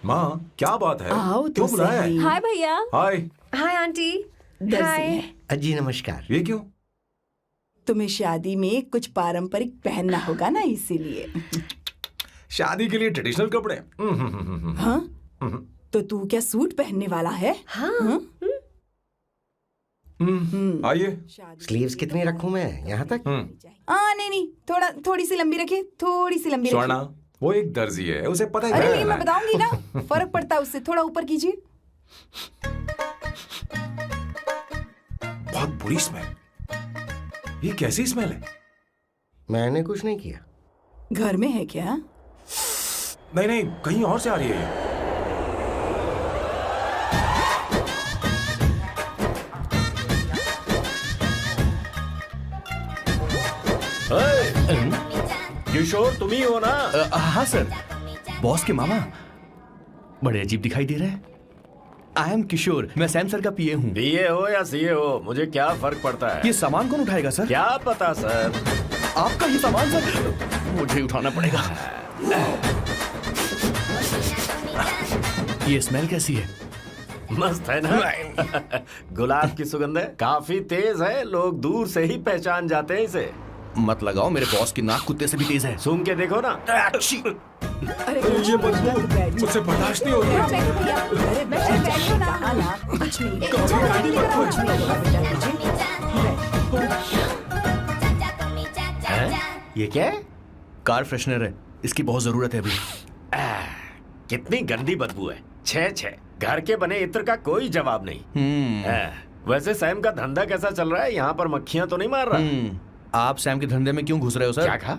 माँ क्या बात है, आओ तो क्यों बुलाया है? सही। हाय भैया। हाय। हाय आंटी। दर्जी हाय। है। जी नमस्कार। ये क्यों? तुम्हें शादी में कुछ पारंपरिक पहनना होगा ना, इसीलिए। शादी के लिए ट्रेडिशनल कपड़े? हाँ? तो तू क्या सूट पहनने वाला है? हाँ। आइए। स्लीव्स कितनी रखूं मैं, यहाँ तक? नहीं नहीं, थोड़ी सी लंबी रखिए, थोड़ी सी लंबी स्वर्णा, रखिए। वो एक दर्जी है, उसे पता है अरे क्या नहीं, मैं करना है। बताऊंगी ना, फर्क पड़ता है उससे। थोड़ा ऊपर कीजिए। बहुत बुरी स्मेल। ये कैसी स्मेल है? मैंने कुछ नहीं किया। घर में है क्या? नहीं नहीं, कहीं और से आ रही है ये। किशोर तुम ही हो ना? हाँ सर, बॉस के मामा। बड़े अजीब दिखाई दे रहे हैं। आई एम किशोर, मैं सैम सर का पीए हूँ। बीए हो या सीए हो, मुझे क्या फर्क पड़ता है? ये सामान कौन उठाएगा सर? क्या पता सर। आपका ये सामान सर मुझे उठाना पड़ेगा। ये स्मेल कैसी है? मस्त है ना? गुलाब की सुगंध है, काफी तेज है, लोग दूर से ही पहचान जाते हैं इसे। मत लगाओ, मेरे बॉस की नाक कुत्ते से भी तेज है। सूंघ के देखो ना। अरे ये बदबू मुझसे बर्दाश्त नहीं हो रही है। ये क्या है? कार फ्रेशनर है, इसकी बहुत जरूरत है अभी। कितनी गंदी बदबू है। छे घर के बने इत्र का कोई जवाब नहीं। वैसे सैम का धंधा कैसा चल रहा है? यहाँ पर मक्खियां तो नहीं मार रहा? आप सैम के धंधे में क्यों घुस रहे हो सर? क्या कहा?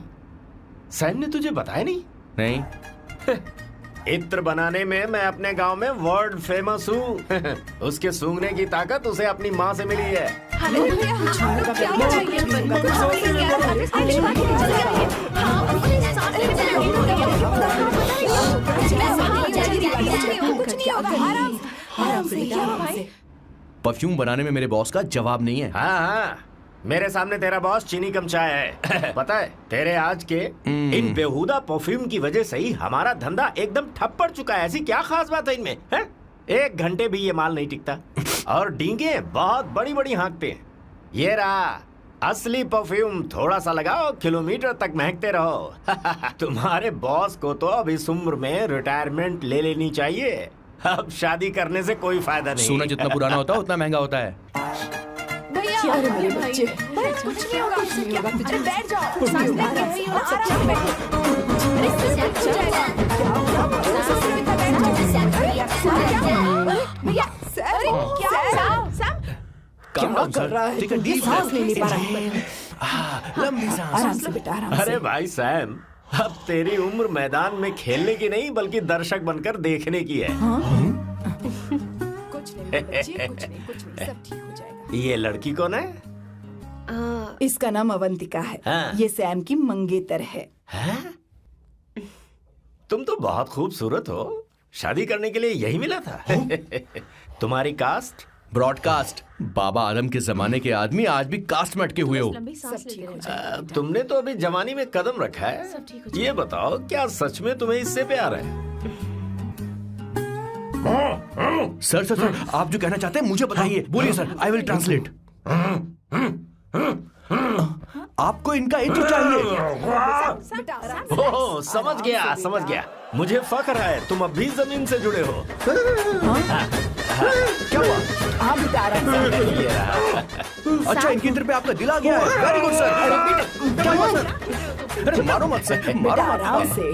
सैम ने तुझे बताया नहीं? नहीं। इत्र बनाने में मैं अपने गांव में वर्ल्ड फेमस हूँ। उसके सूंघने की ताकत उसे अपनी माँ से मिली है। परफ्यूम बनाने में मेरे बॉस का जवाब नहीं है। हाँ, मेरे सामने तेरा बॉस चीनी कम चाय है। पता है, तेरे आज के इन बेहुदा परफ्यूम की वजह से ही हमारा धंधा एकदम ठप पड़ चुका है। ऐसी क्या खास बात है इनमें? है? 1 घंटे भी ये माल नहीं टिकता और डींगे बहुत बड़ी बड़ी हाँकते हैं। ये रहा असली परफ्यूम, थोड़ा सा लगाओ, किलोमीटर तक महकते रहो। तुम्हारे बॉस को तो अब इस उम्र में रिटायरमेंट ले लेनी चाहिए। अब शादी करने से कोई फायदा नहीं। सोना जितना पुराना होता है उतना महंगा होता है। अरे मेरे बच्चे, कुछ नहीं होगा, कुछ नहीं होगा, तुझे बैठ जाओ, कुछ नहीं होगा, आराम से बैठो। क्या कर रहा है? सांस नहीं ले पा रहा है। लंबी सांस। आराम से बेटा, आराम से। अरे भाई सैम, अब तेरी उम्र मैदान में खेलने की नहीं बल्कि दर्शक बनकर देखने की है। कुछ नहीं बच्चे, कुछ नहीं, सब ठीक हो जाएगा। ये लड़की कौन है? इसका नाम अवंतिका है। हाँ। ये सैम की मंगेतर है। तुम तो बहुत खूबसूरत हो, शादी करने के लिए यही मिला था। तुम्हारी कास्ट? ब्रॉडकास्ट। बाबा आदम के जमाने के आदमी आज भी कास्ट में अटके हुए हो। तुमने तो अभी जवानी में कदम रखा है। ये बताओ, क्या सच में तुम्हें इससे प्यार है? सर सर सर, आप जो कहना चाहते हैं मुझे बताइए। बोलिए सर, आई विल ट्रांसलेट। आपको इनका इत्र चाहिए। ओह, समझ गया। मुझे फख्र है तुम अब भी जमीन से जुड़े हो। क्या हुआ? हाँ बेटा, आराम से। अच्छा, इनके इत्र पे आपका दिल आ गया है। Very good sir. क्या हुआ सर? अरे मारो मत सर, मारो मत। आराम से।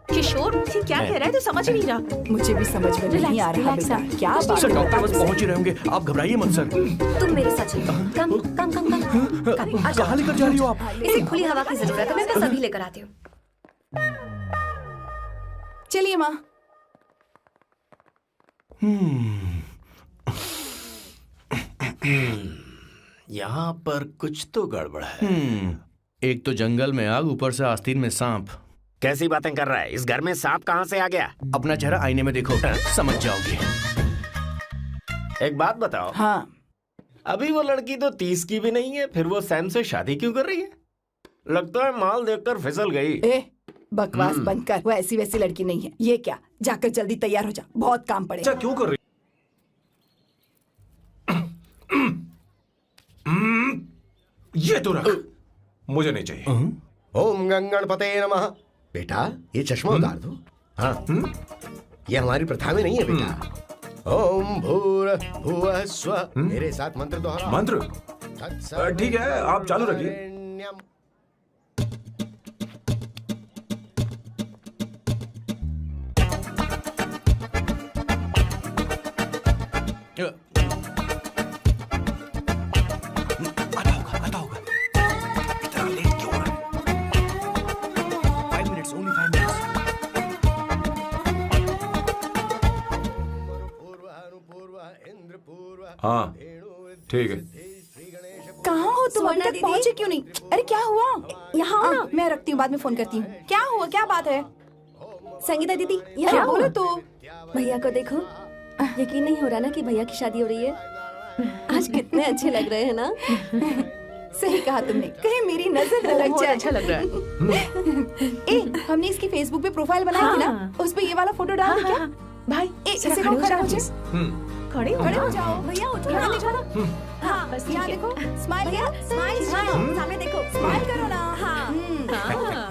किशोर, ये क्या कह रहा है? तो समझ ही नहीं रहा। मुझे भी समझ में नहीं आ रहा बेटा, क्या बात सर, है? डॉक्टर बस पहुंच ही रहे होंगे, आप घबराइए मत सर। तुम मेरे साथ चलो। कम कम कम कम। कहाँ लेकर जा रही हो आप? इसे खुली हवा की जरूरत है, मैं बस अभी लेकर आती हूँ। चलिए माँ। यहाँ पर कुछ तो गड़बड़ है। एक तो जंगल में आग, ऊपर से आस्तीन में सांप। कैसी बातें कर रहा है? इस घर में सांप कहाँ से आ गया? अपना चेहरा आईने में देखो, समझ जाओगे। एक बात बताओ। हाँ। अभी वो लड़की तो 30 की भी नहीं है, फिर वो सैम से शादी क्यों कर रही है? लगता है माल देखकर फिसल गई। बकवास बंद कर, वो ऐसी वैसी लड़की नहीं है। ये क्या, जाकर जल्दी तैयार हो जा, बहुत काम पड़ेगा। क्यों कर रही? ये तो रख, मुझे नहीं चाहिए। ओम गंगणपते नमः। बेटा, ये चश्मा उतार दो। हाँ, ये हमारी प्रथा में नहीं है बेटा। ओम भूर्भुवः स्वः। मेरे साथ मंत्र दोहराओ। मंत्र? ठीक है, आप चालू रखिए। आता होगा। इतना लेट क्यों हो रहा है? 5 minutes, only 5 minutes। हाँ, ठीक है। कहाँ हो तुम? अभी तक पहुँचे क्यों नहीं? अरे क्या हुआ? यहाँ ना, मैं रखती हूँ, बाद में फोन करती हूँ। क्या हुआ, क्या बात है? संगीता दीदी, क्या बोलो तो? भैया को देखो। यकीन नहीं हो रहा ना कि भैया की शादी हो रही है। आज कितने अच्छे लग रहे हैं ना। सही कहा तुमने, कहीं मेरी नजर न लग बहुत जाए। अच्छा लग रहा है। हमने इसकी फेसबुक पे प्रोफाइल बनाई थी ना, उस पे ये वाला फोटो डाल दे क्या? भाई इसे खड़े को हो खड़ा हो जाओ। जाओ। खड़े खड़े हो हो जाओ। जाओ भैया, उठो यहाँ देखो ना। हाँ बस यहाँ देखो, स्माइल भैया स्माइल सामने देखो। स्माइल करो ना। हाँ।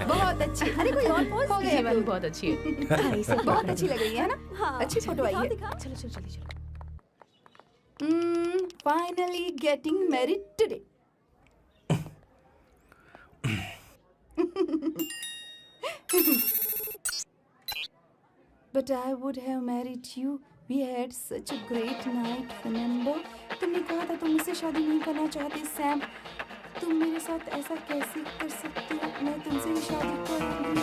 बहुत अच्छी। अरे कोई और पोज हो गई ये वाली बहुत अच्छी है। बहुत अच्छी लग रही है ना। हाँ अच्छी फोटो आई है। चलो चलो चलो चलो। Finally getting married today. But I would have married you. We had such a great night, Fernando. तुमने कहा था तुम मुझसे शादी नहीं करना चाहते, सैम। तुम मेरे साथ ऐसा कैसे कर सकते हो? मैं तुमसे ही शादी करूंगी।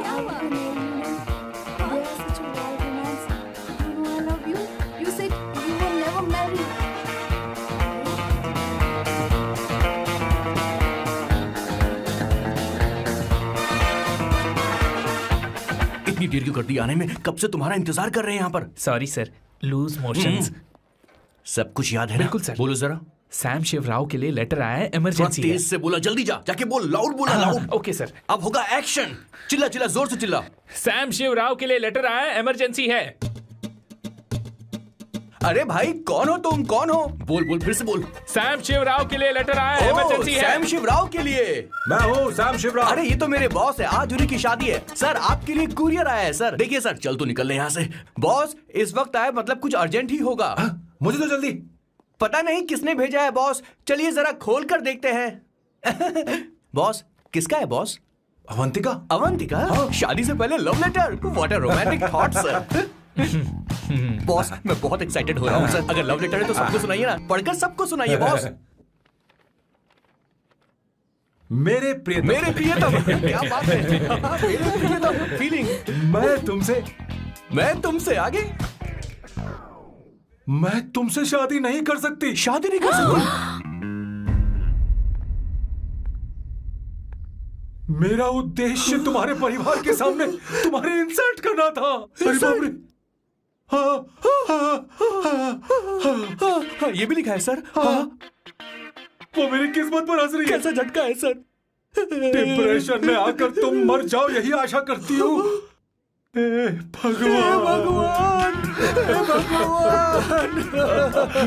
क्या हुआ? We are such a wild romance. You know I love you. You said you will never marry. इतनी देर क्यों कर दी आने में? कब से तुम्हारा इंतजार कर रहे हैं यहाँ पर। Sorry sir, loose motions. सब कुछ याद है ना? बिल्कुल सर। बोलो जरा। सैम शिवराव के लिए लेटर आया है, थोड़ा इमरजेंसी है। तेज से बोला, जल्दी जा, जाके बोल, लाउड बोला, लाउड। Okay sir. अब होगा एक्शन। चिल्ला चिल्ला, जोर से चिल्ला। सैम शिवराव के लिए लेटर आया है, इमरजेंसी है। अरे भाई कौन हो तुम, कौन हो? बोल बोल, फिर से बोल। सैम शिवराव के लिए लेटर आया है, इमरजेंसी है। सैम शिवराव के लिए। मैं हूँ सैम शिवराव। अरे ये तो मेरे बॉस है, आज उन्हीं की शादी है। सर आपके लिए कुरियर आया है सर। देखिए सर, चल तो निकल ले यहाँ से। बॉस इस वक्त आए, मतलब कुछ अर्जेंट ही होगा। मुझे तो जल्दी। पता नहीं किसने भेजा है बॉस, चलिए जरा खोल कर देखते हैं। बॉस किसका है बॉस? अवंतिका। अवंतिका? शादी से पहले love letter. What a romantic thought sir. Boss मैं बहुत एक्साइटेड हो रहा हूँ सर। अगर लव लेटर है तो सबको सुनाइए ना, पढ़कर सबको सुनाइए बॉस। मेरे प्रियतम। मेरे प्रियतम। क्या बात है। मेरे प्रियतम फीलिंग। मैं तुमसे आगे। मैं तुमसे शादी नहीं कर सकती। शादी नहीं कर सकती? मेरा उद्देश्य तुम्हारे परिवार के सामने तुम्हारी इंसल्ट करना था। अरे बाप रे। ये भी लिखा है सर। वो मेरी किस्मत पर हंस रही है। कैसा झटका है सर। डिप्रेशन में आकर तुम मर जाओ, यही आशा करती हूँ। भगवान,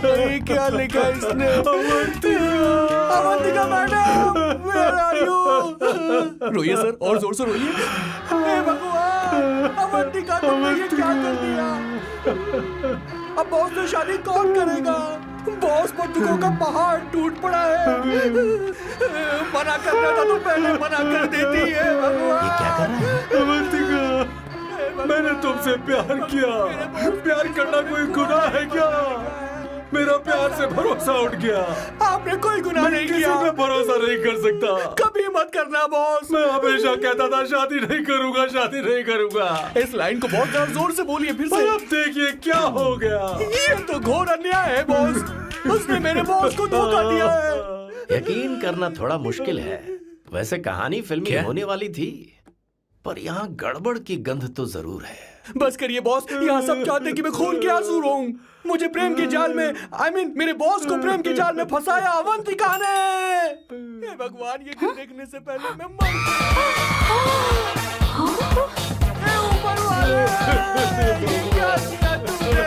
ये क्या लिखा है इसने? Avantika madam, where are you? रोइए सर, और जोर से रोइए। हे भगवान, अवंतिका तुमने ये क्या कर दिया? अब बॉस से शादी कौन करेगा? बॉस पर दुखों का पहाड़ टूट पड़ा है। मना करना था तो पहले मना कर देती है। भगवान, ये क्या कर रहा है? अवंतिका, मैंने तुमसे प्यार किया। प्यार करना कोई गुनाह है क्या? मेरा प्यार से भरोसा उठ गया। आपने कोई गुनाह नहीं किया। किसी पे भरोसा नहीं कर सकता। कभी मत करना बॉस। मैं हमेशा कहता था शादी नहीं करूंगा, शादी नहीं करूंगा। इस लाइन को बहुत ज्यादा जोर से बोलिए फिर से। अब देखिए क्या हो गया। ये तो घोर अन्याय है बॉस। उसने मेरे बॉस को धोखा दिया है। यकीन करना थोड़ा मुश्किल है। वैसे कहानी फिल्मी होने वाली थी, पर यहाँ गड़बड़ की गंध तो जरूर है। बस करिए बॉस, यहाँ सब चाहते हैं कि मैं खून के आंसू रोऊं। मुझे प्रेम के जाल में, मेरे बॉस को प्रेम के जाल में फंसाया अवंतिका ने। हे भगवान, ये दिन देखने से पहले मैं मर हे ऊपर वाले, ये क्या किया तुमने?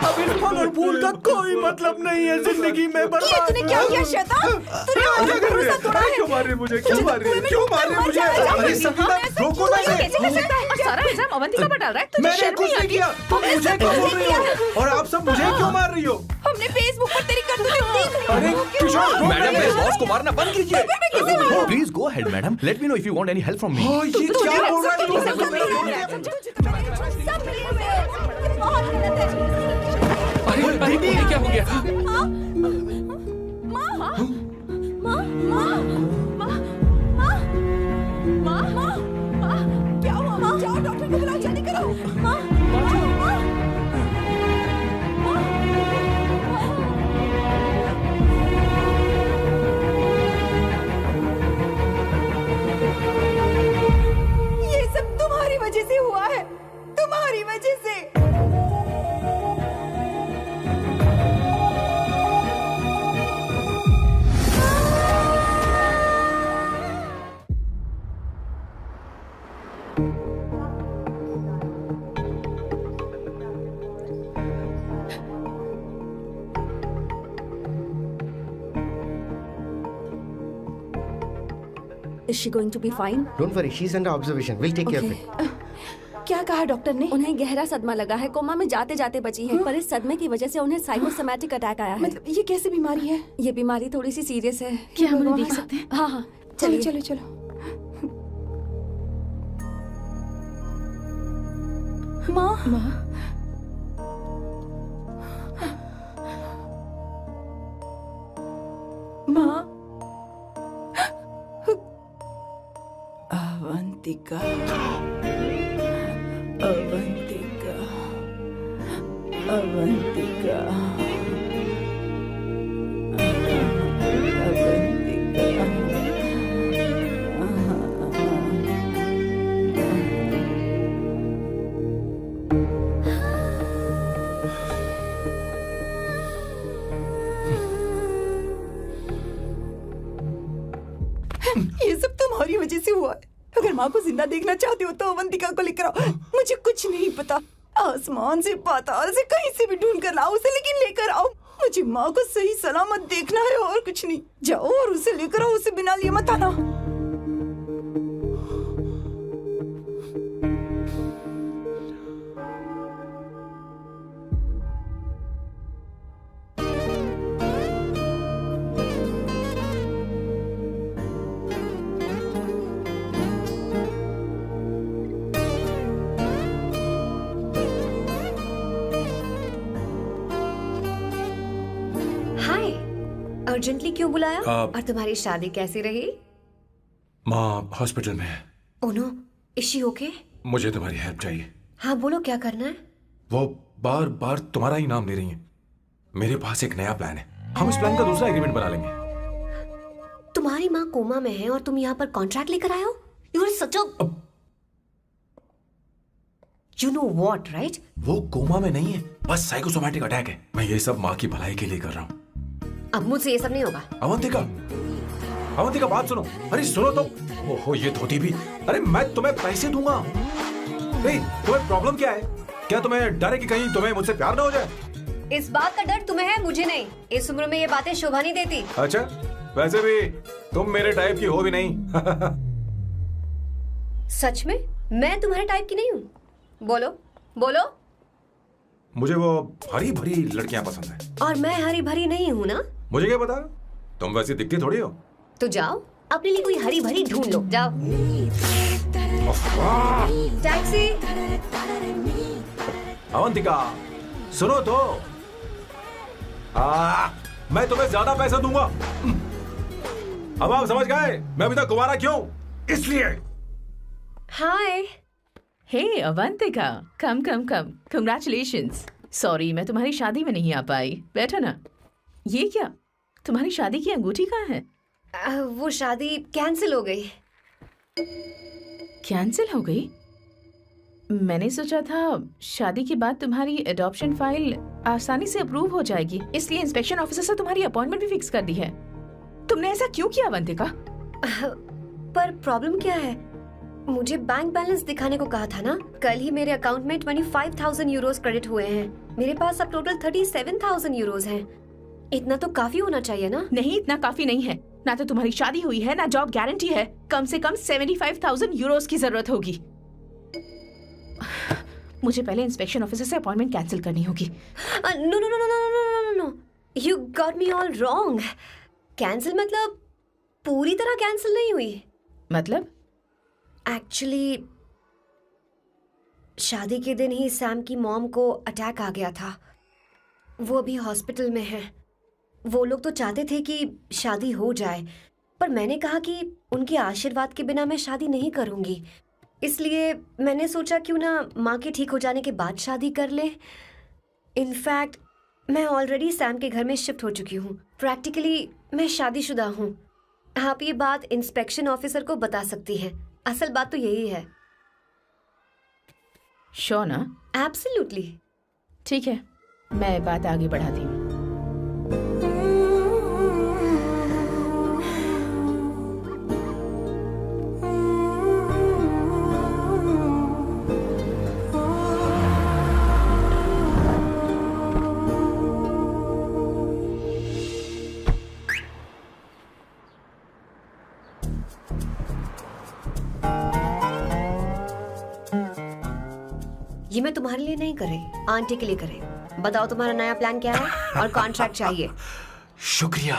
अब इस फल और फूल का कोई मतलब नहीं है जिंदगी में। बर्बाद। तूने क्या किया शैतान? तूने मेरा भरोसा तोड़ा है। क्यों मार रही मुझे? क्यों मार रही? क्यों मार रही मुझे? अरे संगीता, रोको ना इसे। कैसे कर सकता है? और सारा इल्जाम अवंतिका पर डाल रहा है। तुझे मैंने शर्म कुछ नहीं नहीं आती? किया। तुम मुझे क्यों बोल रही हो? और आप सब मुझे क्यों मार रही हो? हमने फेसबुक पर तेरी करतूतें देख ली। अरे किशोर, मैडम, मेरे बॉस को मारना बंद कीजिए। Please go ahead madam, let me know if you want any help from me. ये क्या बोल रहा है? अरे ये क्या हो गया? क्या हुआ? माँ, जाओ डॉक्टर को बुलाओ, जल्दी करो। माँ, Is she going to be fine? Don't worry, she's under observation. We'll take care of it. क्या कहा डॉक्टर ने? उन्हें गहरा सदमा लगा है, कोमा में जाते जाते बची है, पर इस सदमे की वजह से उन्हें साइकोसोमैटिक अटैक आया है। मतलब ये कैसी बीमारी है? ये बीमारी थोड़ी सी सीरियस है। क्या हम उन्हें देख सकते हैं? हाँ हाँ, चलो चलिए। चलो चलो। माँ माँ, माँ, अवंतिका, अवंतिका, अवंतिका, ये सब तुम्हारी वजह से हुआ है। अगर माँ को जिंदा देखना चाहते हो तो अवंतिका को लेकर आओ। मुझे कुछ नहीं पता, आसमान से पाताल से कहीं से भी ढूंढ कर लाओ उसे, लेकिन लेकर आओ। मुझे माँ को सही सलामत देखना है और कुछ नहीं। जाओ और उसे लेकर आओ, उसे बिना लिए मत आना। अर्जेंटली क्यों बुलाया? और तुम्हारी शादी कैसी रही? माँ हॉस्पिटल में है। Oh no, is she okay? मुझे तुम्हारी हेल्प चाहिए। हाँ बोलो, क्या करना है? वो बार बार तुम्हारा ही नाम ले रही हैं। मेरे पास एक नया प्लान है, हम इस प्लान का दूसरा एग्रीमेंट बना लेंगे। तुम्हारी माँ कोमा में है और तुम यहाँ पर कॉन्ट्रैक्ट लेकर आए हो? You are such a you know what, right? वो कोमा में नहीं है, बस साइकोसोमैटिक अटैक है। मैं ये सब माँ की भलाई के लिए कर रहा हूँ। अब मुझसे ये सब नहीं होगा। अवंतिका, अवंतिका बात सुनो। अरे सुनो तो। ओहो ये धोती भी। अरे मैं तुम्हें पैसे दूंगा। तुम्हें प्रॉब्लम क्या है? क्या तुम्हें डर है कि कहीं तुम्हें मुझसे प्यार ना हो जाए? इस बात का डर तुम्हें है, मुझे नहीं। इस उम्र में ये बातें शोभा नहीं देती। अच्छा, वैसे भी तुम मेरे टाइप की हो भी नहीं। सच में मैं तुम्हारे टाइप की नहीं हूँ? बोलो बोलो। मुझे वो हरी भरी लड़कियां पसंद है। और मैं हरी भरी नहीं हूँ ना? मुझे क्या पता, तुम वैसी दिखती थोड़ी हो। तो जाओ अपने लिए कोई हरी भरी ढूंढ लो, जाओ। टैक्सी। अवंतिका सुनो तो। मैं तुम्हें ज्यादा पैसा दूंगा। अब आप समझ गए मैं अभी तक कुंवारा क्यों? इसलिए। हाय। हे अवंतिका, कम कम कम, कंग्रेचुलेशंस। सॉरी मैं तुम्हारी शादी में नहीं आ पाई। बैठो ना। ये क्या, तुम्हारी शादी की अंगूठी कहाँ है? वो शादी कैंसिल हो गई। कैंसिल हो गई? मैंने सोचा था शादी के बाद तुम्हारी एडॉप्शन फाइल आसानी से अप्रूव हो जाएगी, इसलिए इंस्पेक्शन ऑफिसर से तुम्हारी अपॉइंटमेंट भी फिक्स कर दी है। तुमने ऐसा क्यों किया अवंतिका? पर प्रॉब्लम क्या है? मुझे बैंक बैलेंस दिखाने को कहा था ना। कल ही मेरे अकाउंट में 25,000 यूरोस क्रेडिट हुए हैं। मेरे पास अब टोटल 37,000 यूरोस हैं। इतना तो काफी होना चाहिए ना? नहीं, इतना काफी नहीं है। ना तो तुम्हारी शादी हुई है, ना जॉब गारंटी है। कम से कम 75,000 यूरोस की जरूरत होगी। मुझे पहले इंस्पेक्शन ऑफिसर से अपॉइंटमेंट कैंसिल करनी होगी। No no no no no no no, you got me all wrong. Cancel मतलब पूरी तरह कैंसिल नहीं हुई। मतलब? एक्चुअली शादी के दिन ही सैम की मॉम को अटैक आ गया था। वो अभी हॉस्पिटल में है। वो लोग तो चाहते थे कि शादी हो जाए, पर मैंने कहा कि उनके आशीर्वाद के बिना मैं शादी नहीं करूंगी। इसलिए मैंने सोचा क्यों ना माँ के ठीक हो जाने के बाद शादी कर ले। इनफैक्ट मैं ऑलरेडी सैम के घर में शिफ्ट हो चुकी हूँ। प्रैक्टिकली मैं शादीशुदा हूँ। आप ये बात इंस्पेक्शन ऑफिसर को बता सकती हैं। असल बात तो यही है। श्योर ना? एब्सोल्युटली। ठीक है, मैं बात आगे बढ़ाती हूँ। ये मैं तुम्हारे लिए नहीं कर रही, आंटी के लिए कर रही। बताओ तुम्हारा नया प्लान क्या है और कॉन्ट्रैक्ट चाहिए। शुक्रिया,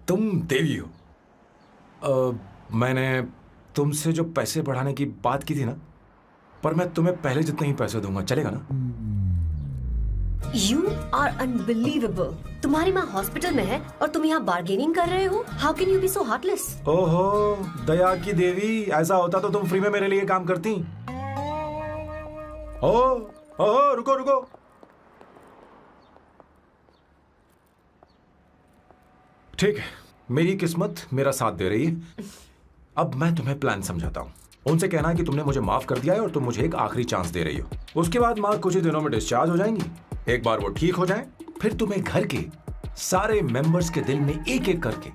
तुम देवी हो। मैंने तुमसे जो पैसे बढ़ाने की बात की थी ना, पर मैं तुम्हें पहले जितने ही पैसे दूंगा, चलेगा ना? You are unbelievable. तुम्हारी माँ हॉस्पिटल में है और तुम यहाँ बार्गेनिंग कर रहे हो? How can you be so heartless? ओहो दया की देवी, ऐसा होता तो तुम फ्री में मेरे लिए काम करती। ओहो रुको रुको, ठीक है, मेरी किस्मत मेरा साथ दे रही है। अब मैं तुम्हें प्लान समझाता हूँ। उनसे कहना कि तुमने मुझे माफ कर दिया है और तुम मुझे एक आखिरी चांस दे रही हो। उसके बाद माँ कुछ ही दिनों में डिस्चार्ज हो जाएंगी। एक बार वो ठीक हो जाएं, फिर तुम्हें घर के सारे मेंबर्स के दिल में एक एक करके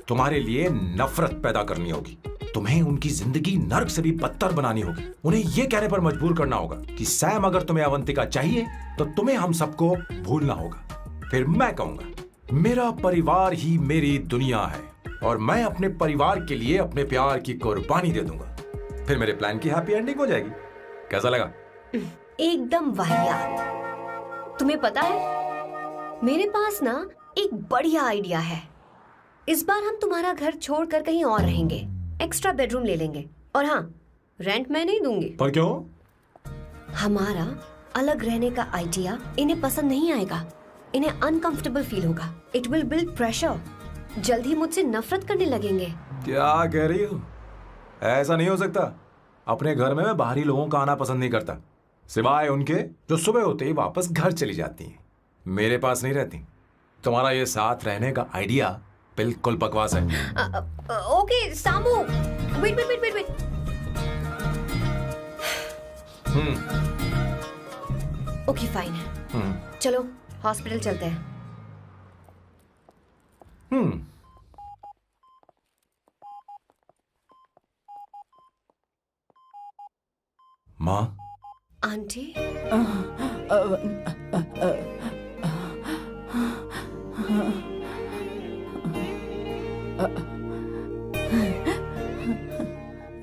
तुम्हारे लिए नफरत पैदा करनी होगी। तुम्हें उनकी जिंदगी नर्क से भी बदतर बनानी होगी। उन्हें यह कहने पर मजबूर करना होगा कि सैम, अगर तुम्हें अवंतिका चाहिए तो तुम्हें हम सबको भूलना होगा। फिर मैं कहूंगा मेरा परिवार ही मेरी दुनिया है और मैं अपने परिवार के लिए अपने प्यार की कुर्बानी दे दूंगा। फिर मेरे प्लान की हैप्पी एंडिंग हो जाएगी। कैसा लगा? एकदम वाहियात। तुम्हें पता है, मेरे पास ना एक बढ़िया आइडिया है। इस बार हम तुम्हारा घर छोड़कर कहीं और रहेंगे, एक्स्ट्रा बेडरूम ले लेंगे। और हाँ, रेंट मैं नहीं दूंगी। पर क्यों? हमारा अलग रहने का आइडिया इन्हें पसंद नहीं आएगा। इन्हें अनकंफर्टेबल फील होगा। It will build pressure. जल्द ही मुझसे नफरत करने लगेंगे। क्या कह रही हो? ऐसा नहीं हो सकता। अपने घर में मैं बाहरी लोगों का आना पसंद नहीं करता, सिवाय उनके जो सुबह होते ही वापस घर चली जाती हैं, मेरे पास नहीं रहती। तुम्हारा ये साथ रहने का आइडिया बिल्कुल बकवास है। Okay Samu, wait wait wait wait. Okay fine है। चलो हॉस्पिटल चलते हैं। माँ, आंटी,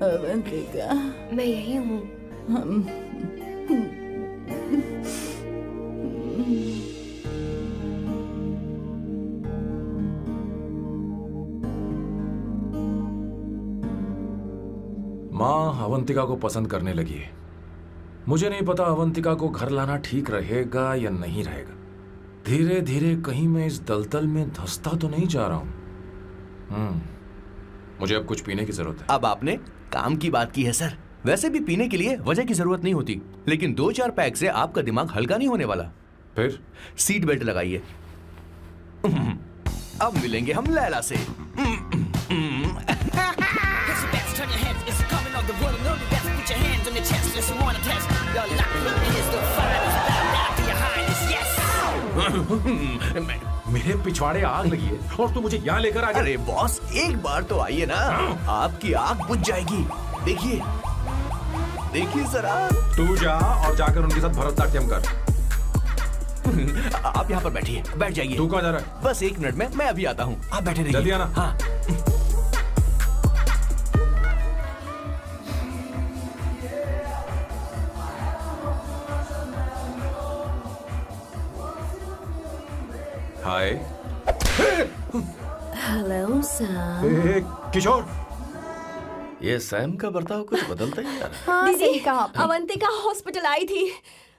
अवंतिका, मैं यही हूँ। माँ अवंतिका को पसंद करने लगी है। मुझे नहीं पता अवंतिका को घर लाना ठीक रहेगा या नहीं रहेगा। धीरे धीरे कहीं मैं इस दलदल में धंसता तो नहीं जा रहा हूँ। मुझे अब कुछ पीने की जरूरत है। अब आपने काम की बात की है सर। वैसे भी पीने के लिए वजह की जरूरत नहीं होती, लेकिन 2-4 पैक से आपका दिमाग हल्का नहीं होने वाला। फिर सीट बेल्ट लगाइए। अब मिलेंगे हम लैला से। मेरे पिछवाड़े आग लगी है और तू मुझे यहाँ लेकर आ गया। अरे बॉस, एक बार तो आइए ना, आपकी आग बुझ जाएगी। देखिए देखिए जरा। तू जा और जाकर उनके साथ भरतनाट्यम कर। आप यहाँ पर बैठिए, बैठ जाइए। तू कहाँ जा रहा है? बस 1 मिनट में मैं अभी आता हूँ, आप बैठे रहिए। जल्दी आना। हाँ। हाय। Hello Sam. किशोर, ये सैम का बर्ताव कुछ बदलता ही जा रहा हाँ, दीदी, सही कहा आपने। अवंतिका हॉस्पिटल आई थी,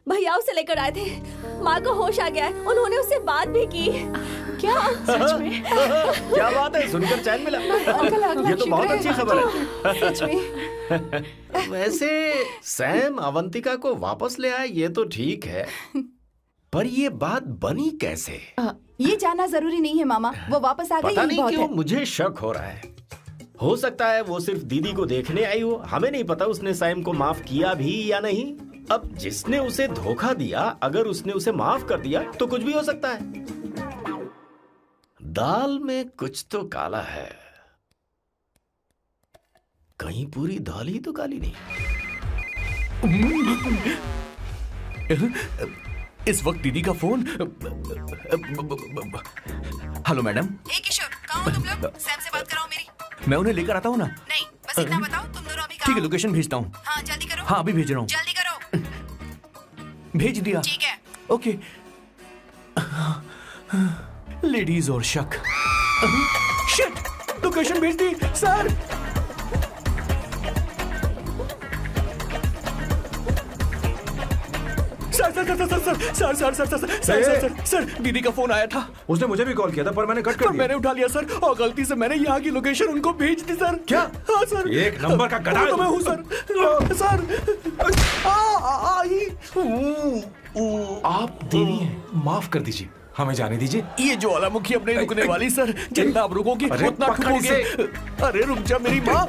भैया उसे लेकर आए थे। माँ को होश आ गया है, उन्होंने उससे बात भी की। क्या सच में? है। क्या बात है, सुनकर चैन मिला। ये तो बहुत अच्छी खबर है। सच में। वैसे सैम अवंतिका को वापस ले आए ये तो ठीक है, पर ये बात बनी कैसे? ये जानना जरूरी नहीं है मामा, वो वापस आ गई। पता नहीं बहुत क्यों है। मुझे शक हो रहा है। हो सकता है वो सिर्फ दीदी को देखने आई हो, हमें नहीं पता उसने सैम को माफ किया भी या नहीं। अब जिसने उसे धोखा दिया, अगर उसने उसे माफ कर दिया तो कुछ भी हो सकता है। दाल में कुछ तो काला है, कहीं पूरी दाल ही तो काली नहीं। इस वक्त दीदी का फोन। Hello madam. ए किशोर, कहाँ हो तुम लोग? सैम से बात कराओ मेरी। मैं उन्हें लेकर आता हूँ ना। नहीं, बस इतना बताओ तुम दोनों अभी ठीक है, लोकेशन भेजता हूँ। हाँ जल्दी करो। हाँ अभी भेज रहा हूँ। जल्दी करो। भेज दिया। ठीक है। ओके। लेडीज और शक। शिट, लोकेशन भेज दी सर। सर, दीदी का फोन आया था। उसने मुझे भी कॉल किया था पर मैंने कट कर दिया। मैंने उठा लिया सर, और गलती से मैंने यहाँ की लोकेशन उनको भेज दी सर। क्या? हाँ सर। एक नंबर का गधा। तो मैं हूँ सर। सर आप देवी हैं, माफ कर दीजिए, हमें जाने दीजिए। ये ज्वालामुखी अब नहीं रुकने वाली सर, जितना आप रुकोगे उतना ठुकोगे। अरे रुक जा मेरी माँ।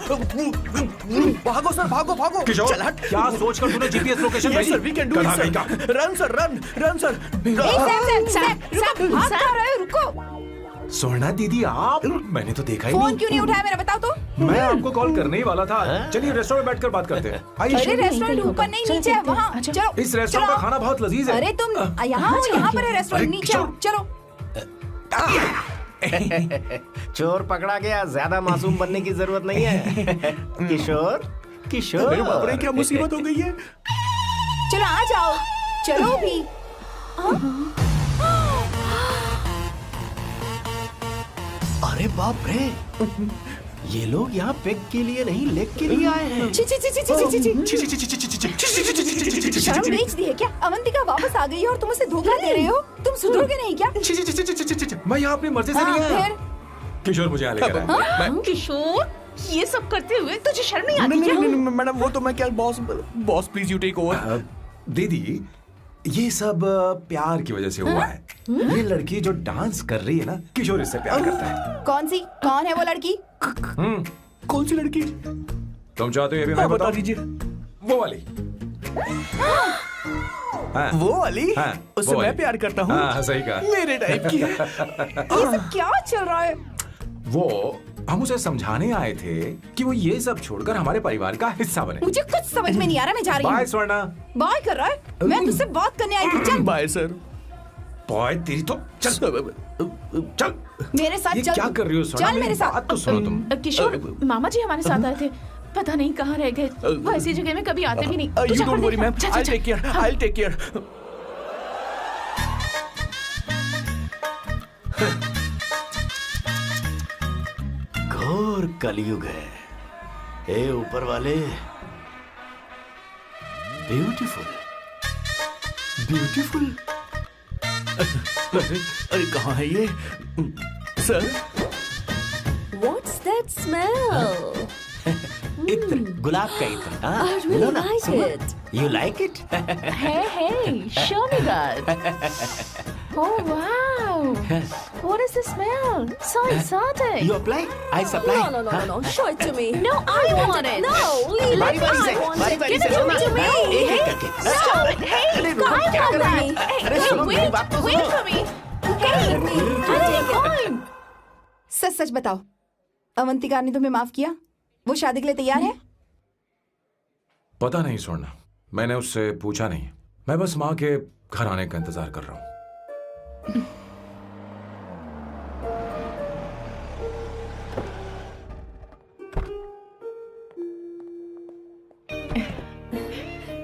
भागो सर, भागो भागो। किशोर, चल हट। क्या सोचकर तूने जीपीएस लोकेशन भेजी? Sir, we can do it sir. Run sir, run sir. भाग कहाँ रहे हो? रुको। स्वर्णा दीदी आप, मैंने तो देखा ही फोन नहीं। क्यों नहीं उठाया मेरा, बताओ तो। मैं आपको कॉल करने ही वाला था। चलिए रेस्टोरेंट में बैठकर बात करते हैं। अरे रेस्टोरेंट ऊपर नहीं, नीचे है, वहाँ चलो। इस रेस्टोरेंट का खाना बहुत लजीज है। अरे तुम यहाँ हो, यहाँ पर है रेस्टोरेंट, नीचे आओ, चलो। चोर पकड़ा गया, ज्यादा मासूम बनने की जरूरत नहीं है। किशोर, किशोर। अरे बाप रे, क्या मुसीबत हो गई है। चलो आ जाओ, चलो भी। अरे बाप रे, ये लोग यहाँ पेग के लिए नहीं लेग के लिए आए हैं। शर्म बेच दी है क्या? अवंतिका वापस आ गई है और तुम उसे धोखा दे रहे हो? तुम सुधरोगे नहीं क्या? मैं यहाँ अपनी मर्जी से नहीं आया। किशोर मुझे यहाँ लेकर आया। किशोर, ये सब करते हुए तुझे शर्म नहीं आती नहीं, क्या? नहीं, नहीं, मैडम वो तो मैं क्या, boss please you take over. दीदी, ये सब प्यार की वजह से हुआ है। ये लड़की जो डांस कर रही है ना, किशोर इससे प्यार करता है। कौन है वो लड़की? कौन सी लड़की? तुम चाहते हो ये भी मैं बता दीजिए। वो वाली। हाँ, वो वाली? हाँ, उससे मैं प्यार करता हूँ। हाँ, सही कहा। मेरे टाइप की है। ये सब क्या चल रहा है? वो हम उसे समझाने आए थे कि वो ये सब छोड़कर हमारे परिवार का हिस्सा बने। मुझे कुछ समझ में नहीं आ रहा, मैं जा रही हूँ। बाय स्वर्णा। बाय कर रहा है? मैं तुझसे बात करने आई थी, चल। Bye sir. बाय तेरी तो। चल चल मेरे साथ ये चल। क्या कर रही हो स्वर्णा? चल मेरे साथ। बात तो सुनो तुम। किशोर, मामा जी हमारे साथ आए थे, पता नहीं कहाँ रह गए। वो ऐसी जगह में कभी आते भी नहीं। You don't worry ma'am, I'll take care, I'll take care। घोर कलयुग है। हे ऊपर वाले, ब्यूटीफुल, ब्यूटीफुल। अरे कहाँ है ये सर? What's that smell? इत्र, गुलाब का इत्र। I really like it. You like it? Hey, show me that. Oh wow! What is the smell? So exotic. You apply, I supply। No. Show it to me. No, I want it. No, leave बारी it. बारी से, I want बारी it. बारी Give से it to me. एक एक करके। No, hey, अरे I क्या want कर रही that. है? Hey, अरे सुनो मेरी बात तो wait सुनो। for me. Hey, I take mine. सच बताओ, अवंतिका ने तुम्हें माफ किया? वो शादी के लिए तैयार है? पता नहीं स्वर्णा, मैंने उससे पूछा नहीं। मैं बस माँ के घर आने का इंतजार कर रहा हूँ।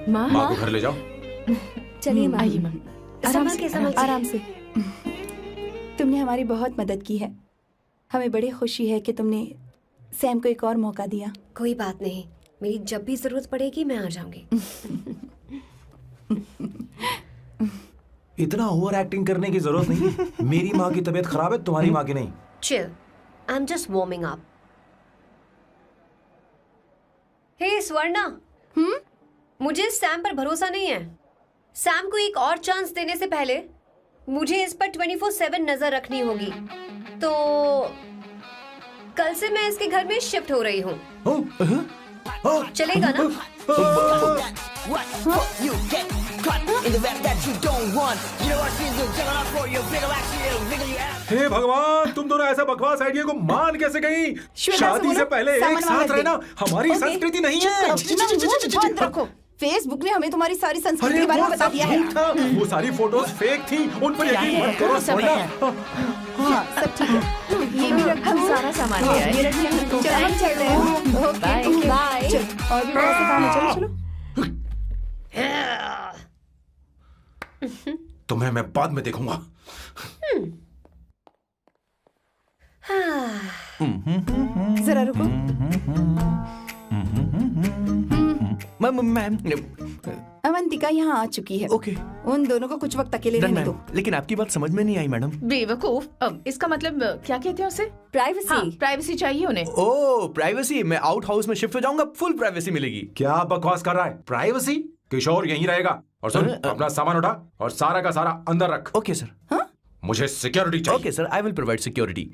माँ को घर ले जाओ। चलिए माँ। आइए माँ। आराम से। तुमने हमारी बहुत मदद की है। हमें बड़ी खुशी है कि तुमने सैम को एक और मौका दिया। कोई बात नहीं, मेरी जब भी जरूरत पड़ेगी मैं आ जाऊंगी। इतना ओवर एक्टिंग करने की जरूरत नहीं। मेरी माँ की तबीयत खराब है, तुम्हारी माँ की नहीं। Chill, I am just warming up. Hey Swarna, मुझे सैम पर भरोसा नहीं है। सैम को एक और चांस देने से पहले मुझे इस पर 24/7 नजर रखनी होगी। तो कल से मैं इसके घर में शिफ्ट हो रही हूँ। चलेगा ना? हे भगवान, तुम दोनों ऐसा बकवास आइडिया को मान कैसे गई? शादी से पहले एक साथ रहना हमारी संस्कृति नहीं है। बंद रखो। फेसबुक ने हमें तुम्हारी सारी संस्कृति के बारे में बता दिया है। वो सारी फोटोज फेक थी, उन पर यकीन मत करो स्वर्णा। हाँ, सब ठीक है। ये भी रखो। हम सारा सामान ले आए। ये रखिए। चलो हम चल रहे हैं। Okay bye. और भी बहुत से काम है, चलो चलो। तुम्हें मैं बाद में देखूंगा। जरा रुको। मैम अवंतिका यहाँ आ चुकी है। ओके। उन दोनों को कुछ वक्त अकेले रहने दो। लेकिन आपकी बात समझ में नहीं आई मैडम। बेवकूफ, इसका मतलब क्या कहते हैं उसे? प्राइवेसी। हाँ, प्राइवेसी चाहिए उन्हें। ओह प्राइवेसी, मैं आउट हाउस में शिफ्ट हो जाऊंगा, फुल प्राइवेसी मिलेगी। क्या बकवास कर रहा है? प्राइवेसी? किशोर यहीं रहेगा। और सुन, अपना सामान उठा और सारा का सारा अंदर रख। Okay sir. हाँ? मुझे सिक्योरिटी चाहिए। Okay sir, I will provide security.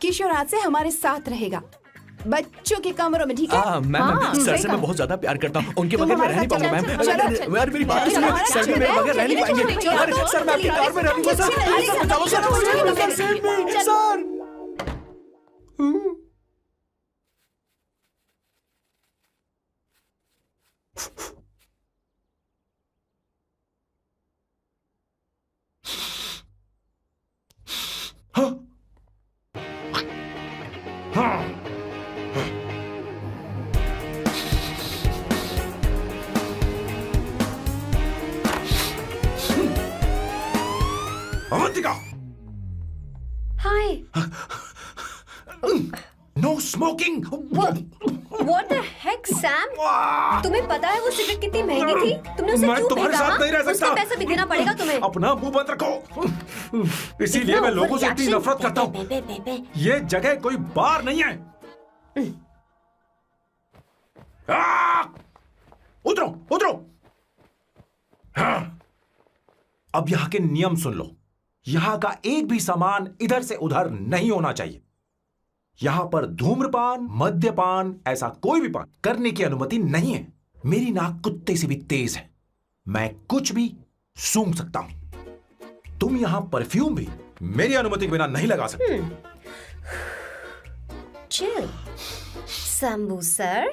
Kishore आज से हमारे साथ रहेगा, बच्चों के कमरों में, ठीक है? मैम सर से मैं बहुत ज्यादा प्यार करता हूँ, उनके बगैर मैं रह नहीं पाऊंगा मैम। यार मेरी बात सुनिए, सर भी मेरे बगैर रह नहीं पाएंगे। अरे सर मैं आपकी कार में रहूंगा sir. Avantika! Hi. No smoking. What the heck, Sam? तुम्हें पता है वो सिगरेट कितनी महंगी थी? तुमने उसे मैं क्यों तुम्हारे खरीदा? साथ नहीं रह सकता। उसका पैसा भी देना पड़ेगा तुम्हें। अपना मुंह बंद रखो। इसीलिए मैं लोगों से इतनी नफरत करता हूँ। ये जगह कोई बार नहीं है। उतरो उतरो। अब यहाँ के नियम सुन लो। यहाँ का एक भी सामान इधर से उधर नहीं होना चाहिए। यहां पर धूम्रपान, मद्यपान, ऐसा कोई भी पान करने की अनुमति नहीं है। मेरी नाक कुत्ते से भी तेज है, मैं कुछ भी सूंघ सकता हूं। तुम यहां परफ्यूम भी मेरी अनुमति के बिना नहीं लगा सकते। Chill Shambhu sir,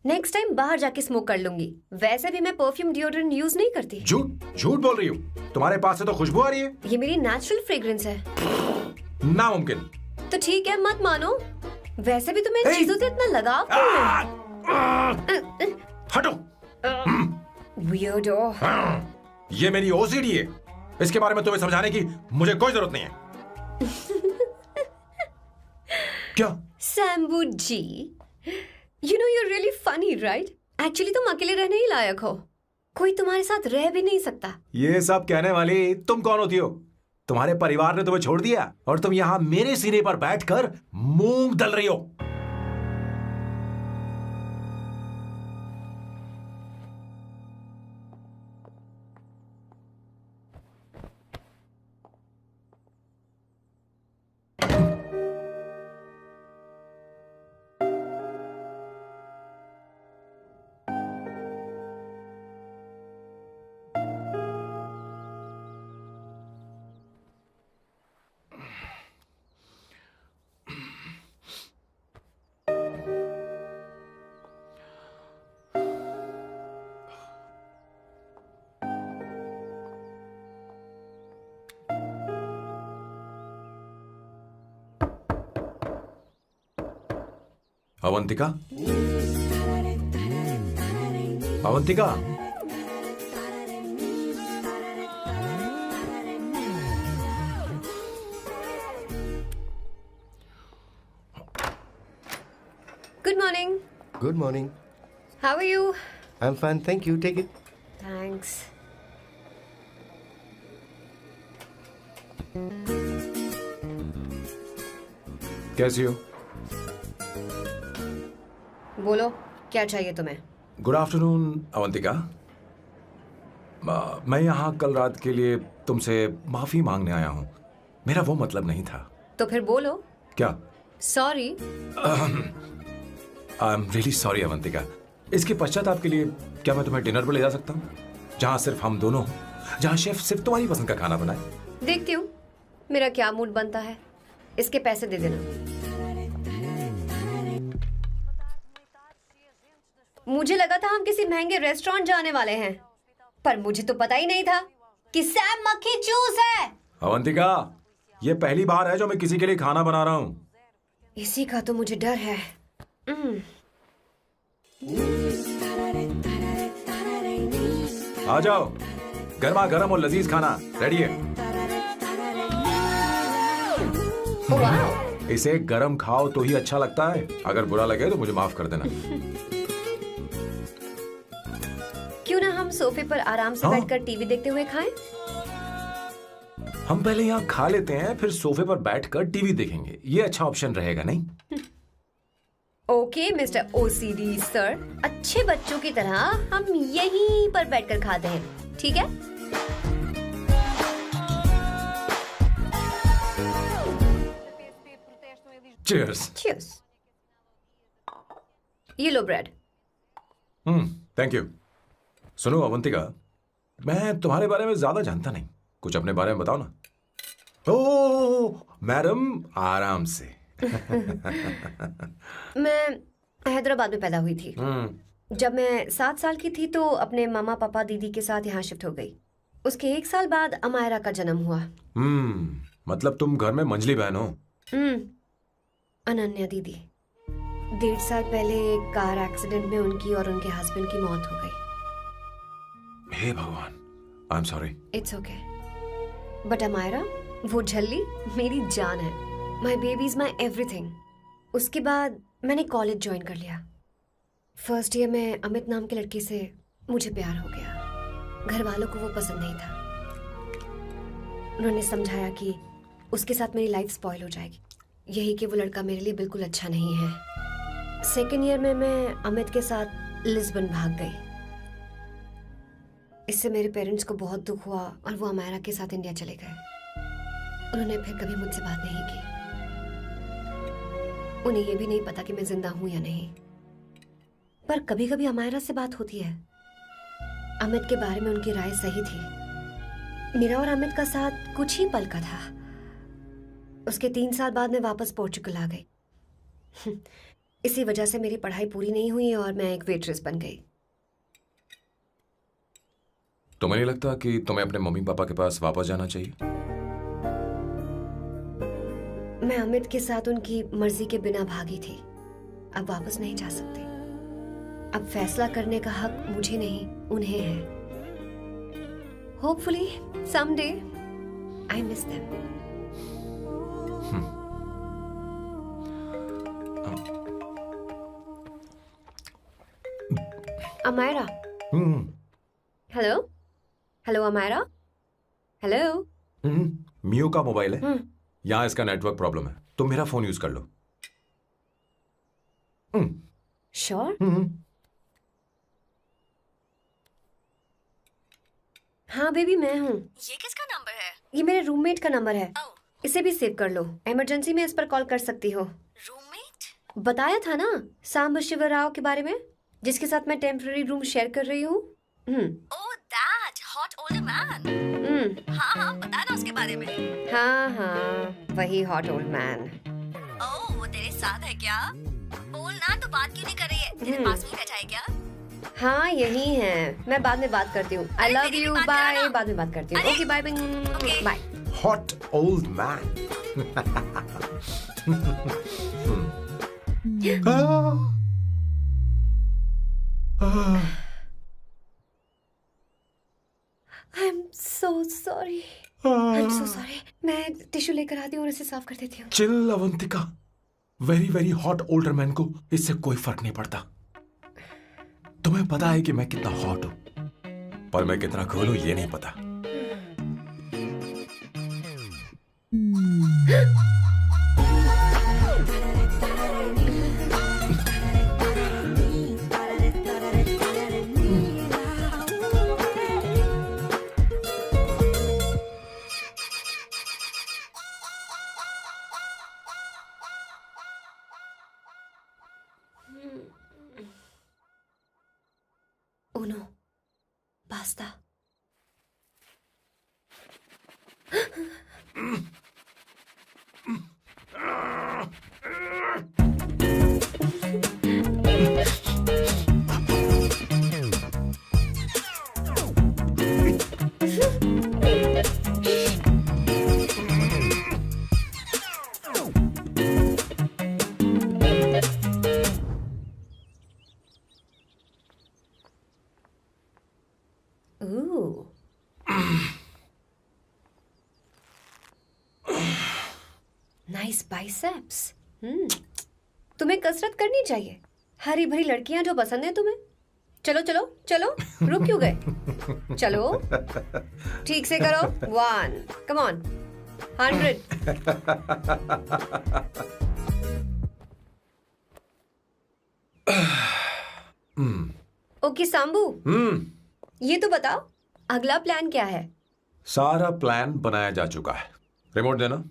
next time बाहर जाके स्मोक कर लूंगी। वैसे भी मैं परफ्यूम डिओड्रेंट यूज नहीं करती। झूठ बोल रही हो। तुम्हारे पास से तो खुशबू आ रही है। ये मेरी नेचुरल फ्रेग्रेंस है। नामुमकिन। तो ठीक है, मत मानो। वैसे भी तुम्हें इन चीजों से इतना लगाव क्यों है? हटो। Weirdo। ये मेरी ओसीडी है। इसके बारे में तुम्हें समझाने की मुझे कोई जरूरत नहीं है। क्या? शंभू जी, you know you're really funny, right? Actually तुम अकेले रहने ही लायक हो। कोई तुम्हारे साथ रह भी नहीं सकता। ये सब कहने वाली तुम कौन होती हो? तुम्हारे परिवार ने तुम्हें छोड़ दिया और तुम यहां मेरे सिरे पर बैठकर मूंग दल रही हो। Avantika, Avantika, Good morning. Good morning. How are you? I'm fine, thank you. Take it. Thanks. कैसी हो? बोलो, क्या चाहिए तुम्हें? Good afternoon Avantika. मैं यहाँ कल रात के लिए तुमसे माफी मांगने आया हूँ। मेरा वो मतलब नहीं था। तो फिर बोलो। क्या? Sorry. I am really sorry Avantika. इसके पश्चाताप के लिए क्या मैं तुम्हें डिनर पर ले जा सकता हूँ, जहाँ सिर्फ हम दोनों, जहाँ शेफ सिर्फ तुम्हारी पसंद का खाना बनाए? देखती हूँ मेरा क्या मूड बनता है। इसके पैसे दे देना। मुझे लगा था हम किसी महंगे रेस्टोरेंट जाने वाले हैं, पर मुझे तो पता ही नहीं था कि सैम मक्खी चूस है। अवंतिका, ये पहली बार है जो मैं किसी के लिए खाना बना रहा हूँ। इसी का तो मुझे डर है। आ जाओ, गर्मा गर्म और लजीज खाना रेडी है। इसे गरम खाओ तो ही अच्छा लगता है, अगर बुरा लगे तो मुझे माफ कर देना। क्यों ना हम सोफे पर आराम से बैठकर टीवी देखते हुए खाएं? हम पहले यहाँ खा लेते हैं, फिर सोफे पर बैठकर टीवी देखेंगे। ये अच्छा ऑप्शन रहेगा नहीं? ओके मिस्टर ओसीडी सर, अच्छे बच्चों की तरह हम यहीं पर बैठकर खाते हैं, ठीक है? Cheers. Cheers. ये लो ब्रेड। Thank you. सुनो अवंतिका, मैं तुम्हारे बारे में ज्यादा जानता नहीं, कुछ अपने बारे में बताओ ना। ओह मैडम, आराम से। मैं हैदराबाद में पैदा हुई थी। जब मैं 7 साल की थी तो अपने मामा पापा दीदी के साथ यहाँ शिफ्ट हो गई। उसके 1 साल बाद अमायरा का जन्म हुआ। मतलब तुम घर में मंझली बहन हो? अनन्या दीदी। 1.5 साल पहले एक कार एक्सीडेंट में उनकी और उनके हस्बैंड की मौत हो गई। हे भगवान, I am sorry. It's okay. But Amayra, वो झल्ली मेरी जान है। My baby is my everything. उसके बाद मैंने कॉलेज ज्वाइन कर लिया। फर्स्ट ईयर में अमित नाम के लड़के से मुझे प्यार हो गया। घर वालों को वो पसंद नहीं था। उन्होंने समझाया कि उसके साथ मेरी लाइफ स्पॉइल हो जाएगी, यही कि वो लड़का मेरे लिए बिल्कुल अच्छा नहीं है। सेकेंड ईयर में मैं अमित के साथ लिस्बन भाग गई। इससे मेरे पेरेंट्स को बहुत दुख हुआ और वो अमायरा के साथ इंडिया चले गए। उन्होंने फिर कभी मुझसे बात नहीं की। उन्हें ये भी नहीं पता कि मैं जिंदा हूं या नहीं। पर कभी कभी अमायरा से बात होती है। अमित के बारे में उनकी राय सही थी। मेरा और अमित का साथ कुछ ही पल का था। उसके 3 साल बाद मैं वापस पोर्चुगल आ गई। इसी वजह से मेरी पढ़ाई पूरी नहीं हुई और मैं एक वेट्रेस बन गई। तुम्हें नहीं लगता कि तुम्हें अपने मम्मी पापा के पास वापस जाना चाहिए? मैं अमित के साथ उनकी मर्जी के बिना भागी थी। अब वापस नहीं जा सकती। अब फैसला करने का हक मुझे नहीं, उन्हें है। Hopefully someday I miss them. Amayra. Hello hello Amayra. Hello. मियो का मोबाइल है। यहाँ इसका नेटवर्क प्रॉब्लम है, तुम मेरा फोन यूज कर लो। श्योर? हाँ बेबी, मैं हूँ। ये किसका नंबर है? ये मेरे रूममेट का नंबर है। इसे भी सेव कर लो। इमरजेंसी में इस पर कॉल कर सकती हो। रूममेट? बताया था ना सांब शिवराव के बारे में, जिसके साथ मैं टेम्पररी रूम शेयर कर रही हूँ। Oh that hot old man. हाँ बता ना उसके बारे में। हाँ वही हॉट ओल्ड मैन। ओह वो तेरे साथ है क्या? बोल ना, तो बात क्यों नहीं कर रही है? तेरे पास में बैठा है क्या? हाँ यही है। मैं बाद में बात करती हूँ। I love you, bye. बाद में बात करती हूँ। Okay bye bye. Hot old man. I am so sorry. मैं टिश्यू लेकर आती हूँ और इसे साफ कर देती हूँ। Chill Avantika, very very hot older man को इससे कोई फर्क नहीं पड़ता। तुम्हें पता है कि मैं कितना हॉट हूं, पर मैं कितना कूल हूं ये नहीं पता। Uno, basta. Ooh. Nice biceps. तुम्हें कसरत करनी चाहिए। हरी भरी लड़कियां जो पसंद है तुम्हें। चलो चलो चलो, रुक क्यों गए? चलो ठीक से करो। 1 कम ऑन 100। ओके सांबू, ये तो बताओ अगला प्लान क्या है? सारा प्लान बनाया जा चुका है। रिमोट देना।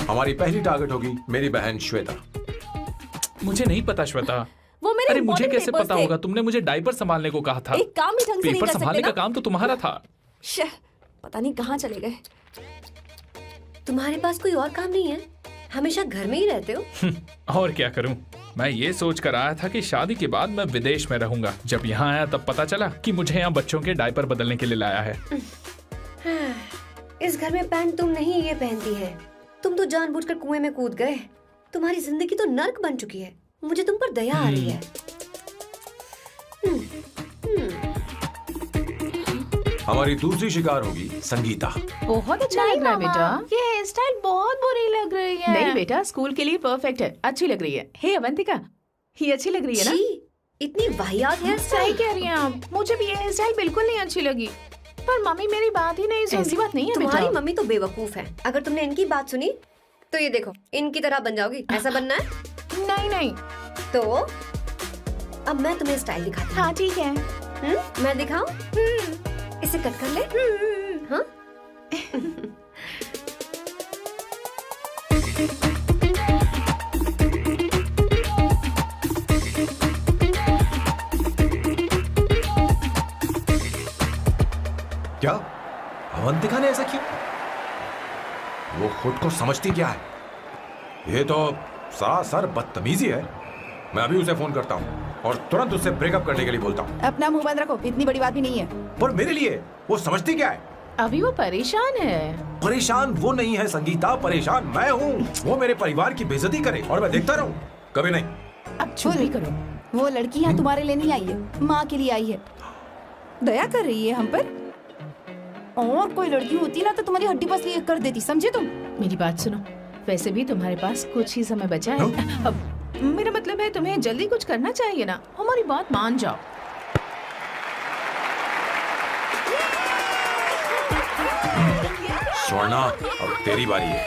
हमारी पहली टारगेट होगी मेरी बहन श्वेता। मुझे नहीं पता श्वेता। वो मेरे अरे मुझे कैसे papers पता थे। होगा? तुमने मुझे डायपर संभालने को कहा था। एक काम ही ढंग से नहीं पेपर कर सकते संभालने ना? का काम तो तुम्हारा था। शह, पता नहीं कहाँ चले गए। तुम्हारे पास कोई और काम नहीं है? हमेशा घर में ही रहते हो। और क्या करूं? मैं ये सोच कर आया था कि शादी के बाद मैं विदेश में रहूंगा। जब यहाँ आया तब पता चला कि मुझे यहाँ बच्चों के डायपर बदलने के लिए लाया है। इस घर में पैंट तुम नहीं ये पहनती है। तुम तो जानबूझकर कुएं में कूद गए। तुम्हारी जिंदगी तो नर्क बन चुकी है। मुझे तुम पर दया आ रही है। हमारी दूसरी शिकार होगी संगीता। बहुत अच्छा लग रहा है बेटा। ये हेयर स्टाइल बहुत बुरी लग रही है। नहीं बेटा, स्कूल के लिए परफेक्ट है, अच्छी लग रही है। हे अवंतिका, ये अच्छी लग रही है ना? इतनी वाहियात हेयर सही स्टाइल। कह रही हैं आप। मुझे भी ये हेयर स्टाइल बिल्कुल नहीं अच्छी लगी। पर मम्मी मेरी बात ही नहीं सुन। ऐसी बात नहीं है बेटा। तुम्हारी मम्मी तो बेवकूफ है। अगर तुमने इनकी बात सुनी तो ये देखो इनकी तरह बन जाओगी। ऐसा बनना है? नहीं नहीं। तो अब मैं तुम्हें स्टाइल दिखाती हूँ। हाँ ठीक है। मैं दिखाऊं? इसे कट कर ले। हाँ? क्या अवंतिका ने ऐसा किया? वो खुद को समझती क्या है? ये तो सरासर बदतमीजी है। मैं अभी उसे फोन करता हूँ और तुरंत उससे ब्रेकअप करने के लिए बोलता हूँ। अपना मुंह बंद रखो, इतनी बड़ी बात भी नहीं है। पर मेरे लिए वो समझती क्या है? अभी वो परेशान है। परेशान वो नहीं है संगीता, परेशान मैं हूँ। वो मेरे परिवार की बेइज्जती करे और मैं देखता रहूँ? कभी नहीं। अब चुप भी करो। वो लड़की यहाँ तुम्हारे लिए नहीं आई है, माँ के लिए आई है। दया कर रही है हम पर। और कोई लड़की होती ना तो तुम्हारी हड्डी पसली कर देती, समझे तुम? मेरी बात सुनो, वैसे भी तुम्हारे पास कुछ ही समय बचा है। अब मेरा मतलब है तुम्हें जल्दी कुछ करना चाहिए ना। हमारी बात मान जाओ। स्वर्णा, अब तेरी बारी है।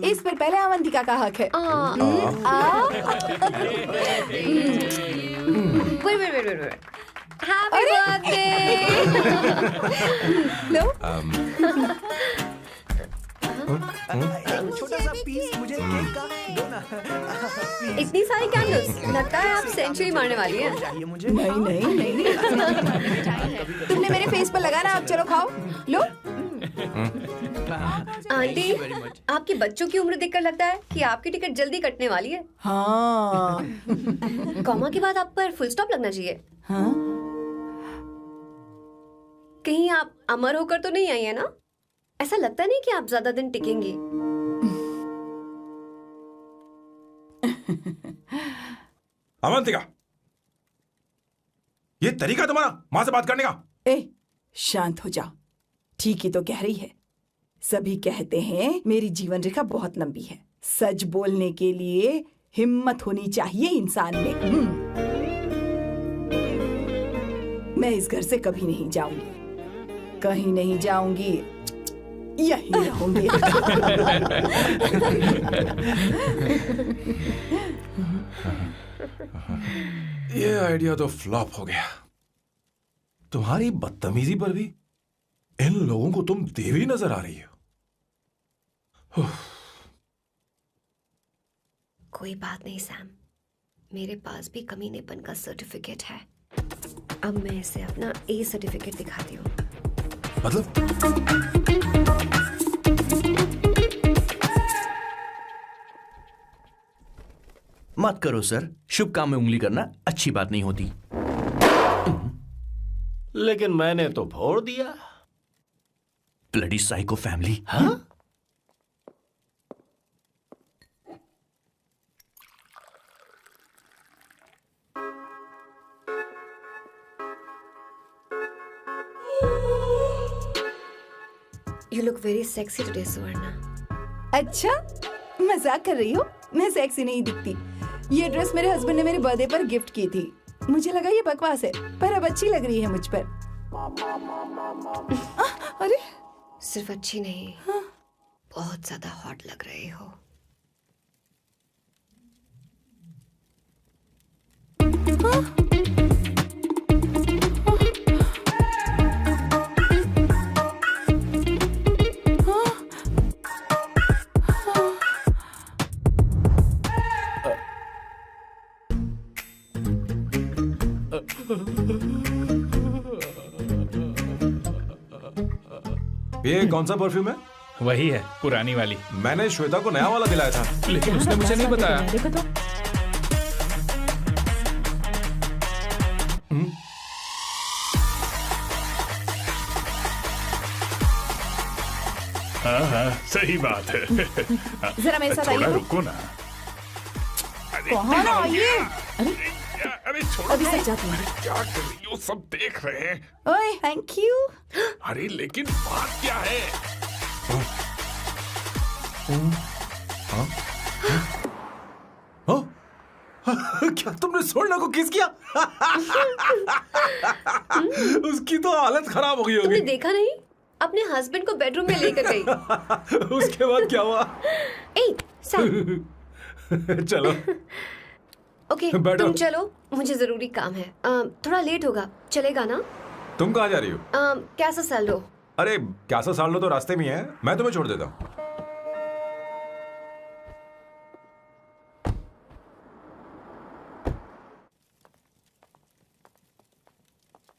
इस पर पहले अवंतिका का हक है। wait. Happy birthday! लो। छोटा सा पीस मुझे केक का दो ना। इतनी सारी कैंडल्स, लगता है आप सेंचुरी मारने वाली हैं। चाहिए मुझे। नहीं नहीं तुमने मेरे फेस पर लगाना, अब चलो खाओ। लो। आंटी, आपके बच्चों की उम्र देखकर लगता है कि आपकी टिकट जल्दी कटने वाली है। हाँ। कॉमा के बाद आप पर फुल स्टॉप लगना चाहिए। हाँ? कहीं आप अमर होकर तो नहीं आई है ना? ऐसा लगता नहीं कि आप ज्यादा दिन टिकेंगी। अवंतिका, ये तरीका तुम्हारा माँ से बात करने का? ए, शांत हो जाओ। ठीक ही तो कह रही है। सभी कहते हैं मेरी जीवन रेखा बहुत लंबी है। सच बोलने के लिए हिम्मत होनी चाहिए इंसान में। मैं इस घर से कभी नहीं जाऊंगी, कहीं नहीं जाऊंगी, यही रहूंगी। ये आइडिया तो फ्लॉप हो गया। तुम्हारी बदतमीजी पर भी इन लोगों को तुम देवी नजर आ रही हो। कोई बात नहीं सैम, मेरे पास भी कमीनेपन का सर्टिफिकेट है। अब मैं इसे अपना ए सर्टिफिकेट दिखाती हूँ। मतलब? मत करो सर, शुभ काम में उंगली करना अच्छी बात नहीं होती। लेकिन मैंने तो फोड़ दिया। Bloody psycho family. हाँ? You look very sexy today, Suvarna. अच्छा, मजाक कर रही हो? मैं सेक्सी नहीं दिखती। ये ड्रेस मेरे हस्बैंड ने मेरे बर्थडे पर गिफ्ट की थी। मुझे लगा ये बकवास है, पर अब अच्छी लग रही है मुझ पर। अरे सिर्फ अच्छी नहीं, बहुत ज्यादा हॉट लग रहे हो। ये कौन सा परफ्यूम है? वही है, पुरानी वाली। मैंने श्वेता को नया वाला दिलाया था, लेकिन उसने मुझे नहीं बताया। देखो तो। हाँ, सही बात है। जरा मेरे साथ थोड़ा आइए। रुको ना। कहाँ आइए? अरे छोड़ो। अभी तक जाती हूँ। क्या कर रही हो? सब देख रहे हैं। ओए, थैंक यू। अरे लेकिन बात क्या है? क्या तुमने सोना को किस किया? उसकी तो हालत खराब हो गई होगी। तुमने देखा नहीं? अपने हस्बैंड को बेडरूम में लेकर गई। उसके बाद क्या हुआ? ए, सर। चलो। ओके, बैठो। तुम चलो, मुझे जरूरी काम है। थोड़ा लेट होगा, चलेगा ना? तुम कहाँ जा रही हो? कैसा सैल्डो? अरे कैसा साल लो तो रास्ते में ही है, मैं तुम्हें छोड़ देता हूँ।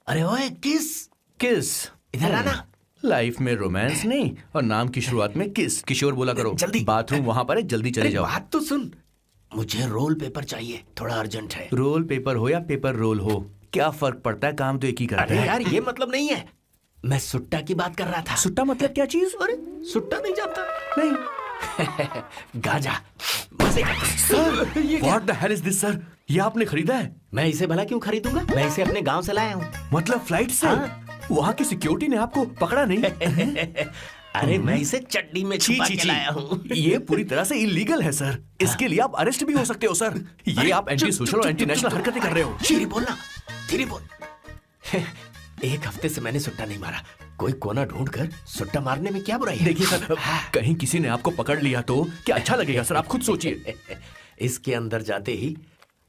अरे ओए, किस इधर आना। लाइफ में रोमांस नहीं और नाम की शुरुआत में किस। किशोर बोला करो। जल्दी। बाथरूम वहां पर है, जल्दी चले जाओ। बात तो सुन, मुझे रोल पेपर चाहिए, थोड़ा अर्जेंट है। रोल पेपर हो या पेपर रोल हो, क्या फर्क पड़ता है, काम तो एक ही करता अरे है। यार, ये मतलब नहीं है। मैं सुट्टा की बात कर रहा था। सुट्टा मतलब क्या चीज? अरे सुट्टा नहीं जानता? नहीं। गांजा मजे का। What the hell is this, sir? ये आपने खरीदा है? मैं इसे भला क्यों खरीदूंगा? मैं इसे अपने गांव से लाया हूँ। मतलब फ्लाइट से? हाँ। वहाँ की सिक्योरिटी ने आपको पकड़ा नहीं? अरे मैं इसे चड्डी में छुपा के लाया हूँ। ये पूरी तरह से इलीगल है सर। इसके लिए आप अरेस्ट भी हो सकते हो सर। ये आप एंटी सोशल और एंटी नेशनल हरकतें कर रहे हो। धीरे बोलना, धीरे बोल। एक हफ्ते से मैंने सुट्टा नहीं मारा। कोई कोना ढूंढकर सुट्टा मारने में क्या बुराई है? देखिए सर, कहीं किसी ने आपको पकड़ लिया तो क्या अच्छा लगेगा सर? आप खुद सोचिए। इसके अंदर जाते ही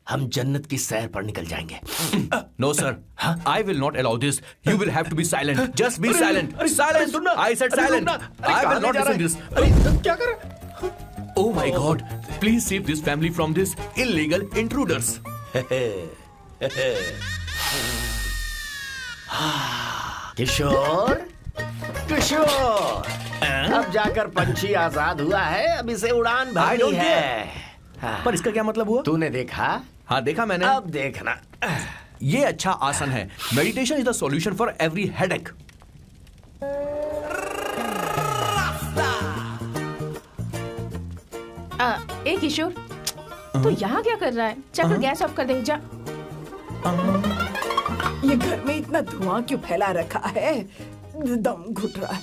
हम जन्नत की सैर पर निकल जाएंगे। No sir, I will not allow this. You will have to be silent. Just be silent. Silent. I said silent. I will not listen this. क्या कर रहा है? Oh my God! Please save this family from this illegal intruders. किशोर, किशोर, अब जाकर पंछी आजाद हुआ है। अब इसे उड़ान भरनी है। पर इसका क्या मतलब हुआ? तूने देखा? हाँ देखा मैंने। अब देखना। ये अच्छा आसन है। Meditation is the solution for every headache. ए किशोर, तू यहाँ क्या कर रहा है? जाकर गैस ऑफ कर दे जा। ये घर में इतना धुआं क्यों फैला रखा है? दम घुट रहा है।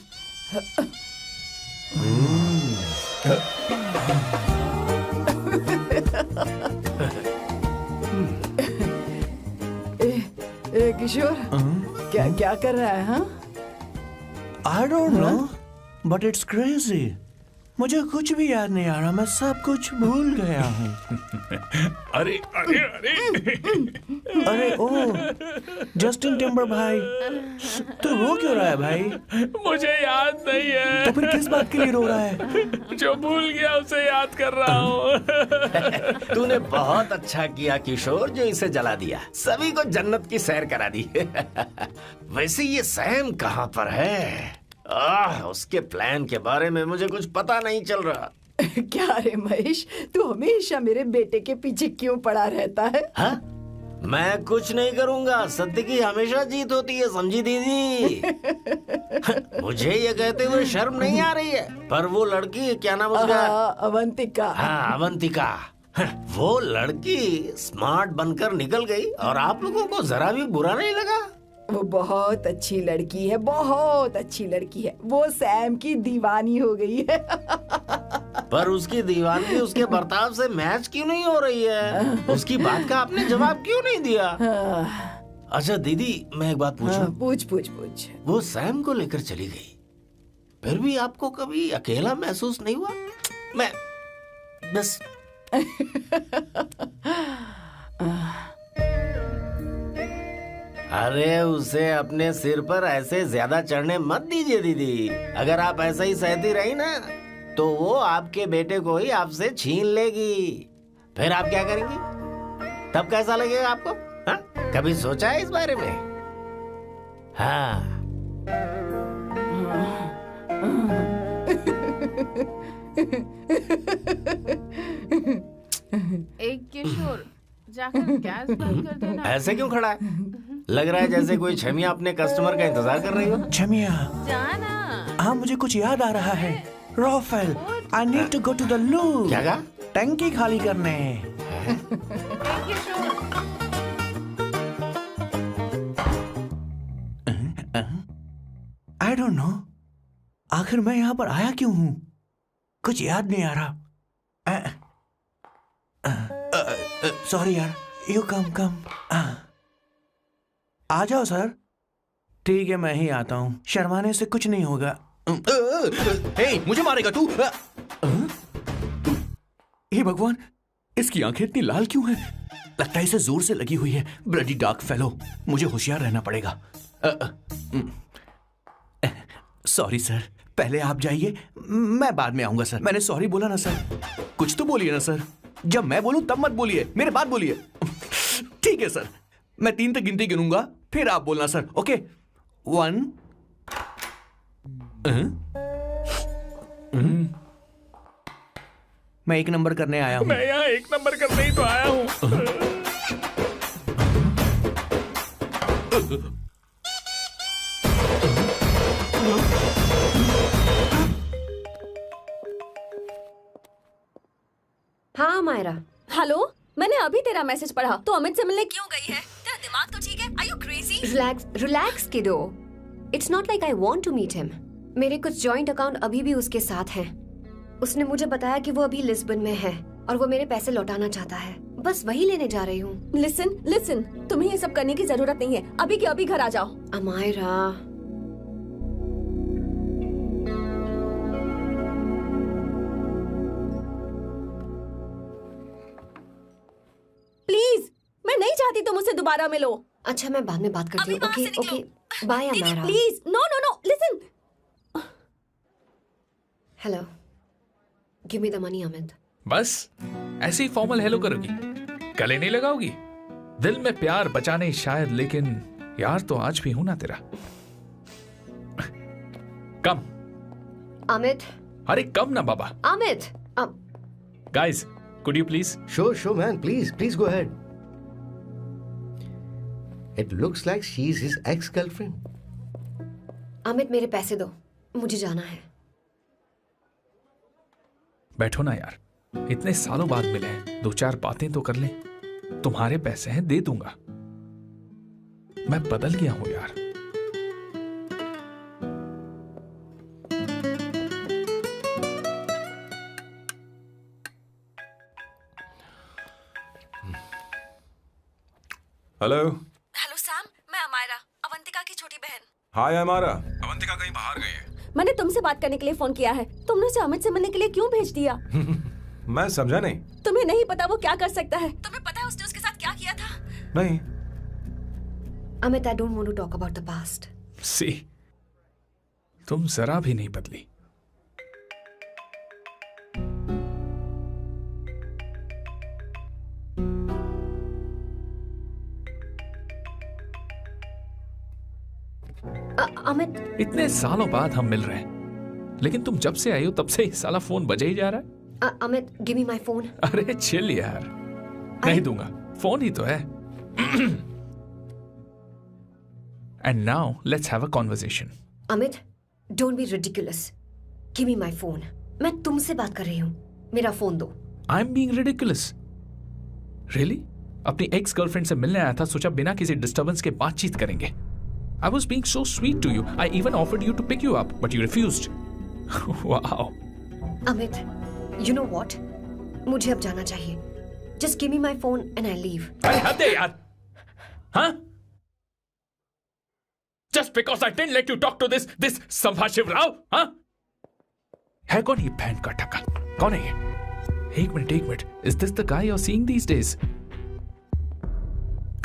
ए किशोर, क्या क्या कर रहा है? हाँ, I don't know, but it's crazy. मुझे कुछ भी याद नहीं आ रहा। मैं सब कुछ भूल गया हूँ। अरे अरे अरे अरे ओ, जस्टिन टिम्बर भाई, तू रो क्यों रहा है भाई? मुझे याद नहीं है। तो फिर किस बात के लिए रो रहा है? जो भूल गया उसे याद कर रहा हूँ। तूने बहुत अच्छा किया किशोर, जो इसे जला दिया। सभी को जन्नत की सैर करा दी। वैसे ये सैम कहाँ पर है? उसके प्लान के बारे में मुझे कुछ पता नहीं चल रहा। क्या रे महेश, तू हमेशा मेरे बेटे के पीछे क्यों पड़ा रहता है? हाँ? मैं कुछ नहीं करूंगा। सत्य की हमेशा जीत होती है, समझी दीदी? मुझे ये कहते हुए शर्म नहीं आ रही है, पर वो लड़की, क्या नाम उसका? अवंतिका। हाँ, अवंतिका। वो लड़की स्मार्ट बनकर निकल गई और आप लोगों को जरा भी बुरा नहीं लगा? वो बहुत अच्छी लड़की है, बहुत अच्छी लड़की है। वो सैम की दीवानी हो गई है। पर उसकी दीवानी उसके बर्ताव से मैच क्यों नहीं हो रही है? उसकी बात का आपने जवाब क्यों नहीं दिया? अच्छा दीदी, मैं एक बात पूछूं? पूछ पूछ पूछ। वो सैम को लेकर चली गई, फिर भी आपको कभी अकेला महसूस नहीं हुआ? मैं बस अरे उसे अपने सिर पर ऐसे ज्यादा चढ़ने मत दीजिए दीदी। अगर आप ऐसा ही सहती रही ना तो वो आपके बेटे को ही आपसे छीन लेगी। फिर आप क्या करेंगी? तब कैसा लगेगा आपको? हा? कभी सोचा है इस बारे में? हाँ। एक किशोर, जाकर गैस बंद कर देना। ऐसे क्यों खड़ा है? लग रहा है जैसे कोई छमिया अपने कस्टमर का इंतजार कर रही हो। छमिया, जाना। हाँ मुझे कुछ याद आ रहा है। Rafael, I need to go to the loo. क्या कहा? टंकी खाली करने। आई डोंट नो, आखिर मैं यहाँ पर आया क्यों हूँ? कुछ याद नहीं आ रहा। सॉरी यार, यू कम। आ जाओ सर। ठीक है, मैं ही आता हूँ, शर्माने से कुछ नहीं होगा। मुझे मारेगा तू? हे भगवान, इसकी आंखें इतनी लाल क्यों हैं? लगता है इसे जोर से लगी हुई है। ब्लडी डार्क फेलो, मुझे होशियार रहना पड़ेगा। सॉरी सर, पहले आप जाइए, मैं बाद में आऊंगा सर। मैंने सॉरी बोला ना सर। कुछ तो बोलिए ना सर। जब मैं बोलूं तब मत बोलिए, मेरे बाद बोलिए। ठीक है सर, मैं 3 तक गिनती गिनूंगा, फिर आप बोलना सर। ओके, 1। मैं 1 नंबर करने आया हूँ। मैं यहाँ 1 नंबर करने ही तो आया हूँ। हाँ मायरा। हेलो, मैंने अभी तेरा मैसेज पढ़ा। तो अमित से मिलने क्यों गई है? तेरा दिमाग तो ठीक है? Are you crazy? Relax kiddo. It's not like I want to meet him. मेरे कुछ जॉइंट अकाउंट अभी भी उसके साथ हैं। उसने मुझे बताया कि वो अभी लिस्बन में है और वो मेरे पैसे लौटाना चाहता है। बस वही लेने जा रही हूँ। लिसन, तुम्हें ये सब करने की जरूरत नहीं है। अभी के अभी घर आ जाओ। अमायरा, प्लीज, मैं नहीं चाहती तुम मुझसे दोबारा मिलो। अच्छा, मैं बाद में बात करती हूँ। Okay, bye Amayra. Please, no, listen. Hello, give me the money Amit. बस ऐसे ही फॉर्मल हेलो करोगी, गले नहीं लगाओगी? दिल में प्यार बचा नहीं शायद, लेकिन यार तो आज भी हूं ना तेरा। कम अमित। अरे कम ना बाबा। Amit. Guys, could you please? Sure, man. Please go ahead. It looks like she's his ex-girlfriend. Amit, मेरे पैसे दो, मुझे जाना है। बैठो ना यार, इतने सालों बाद मिले हैं, 2-4 बातें तो कर लें। तुम्हारे पैसे हैं, दे दूंगा। मैं बदल गया हूं यार। हेलो सैम, मैं अमायरा, अवंतिका की छोटी बहन। हाय अमायरा। अवंतिका कहीं बाहर गई है। मैंने तुमसे बात करने के लिए फोन किया है। तुमने उसे अमित से मिलने के लिए क्यों भेज दिया? मैं समझा नहीं। तुम्हें नहीं पता वो क्या कर सकता है? तुम्हें पता है उसने उसके साथ क्या किया था? नहीं। Amit, I don't want to talk about the past. सी, तुम जरा भी नहीं बदली। अमित, इतने सालों बाद हम मिल रहे हैं, लेकिन तुम जब से आई हो तब से ही साला फोन बजे ही जा रहा है। Amit, give me my phone. अरे चिल यार, नहीं दूंगा, फोन ही तो है। And now let's have a conversation. Amit, don't be ridiculous. Give me my phone. मैं तुमसे बात कर रही हूँ, मेरा फोन दो। I am being ridiculous? Really? अपनी एक्स गर्लफ्रेंड से मिलने आया था, सोचा बिना किसी डिस्टर्बेंस के बातचीत करेंगे। I was being so sweet to you. I even offered you to pick you up, but you refused. Wow. Amit, you know what? मुझे अब जाना चाहिए. Just give me my phone and I leave. अरे हद है यार. Huh? Just because I didn't let you talk to this संभाशिव Rao, huh? है कौन ये बहन का टक्का? कौन है ये? एक minute. Is this the guy you're seeing these days?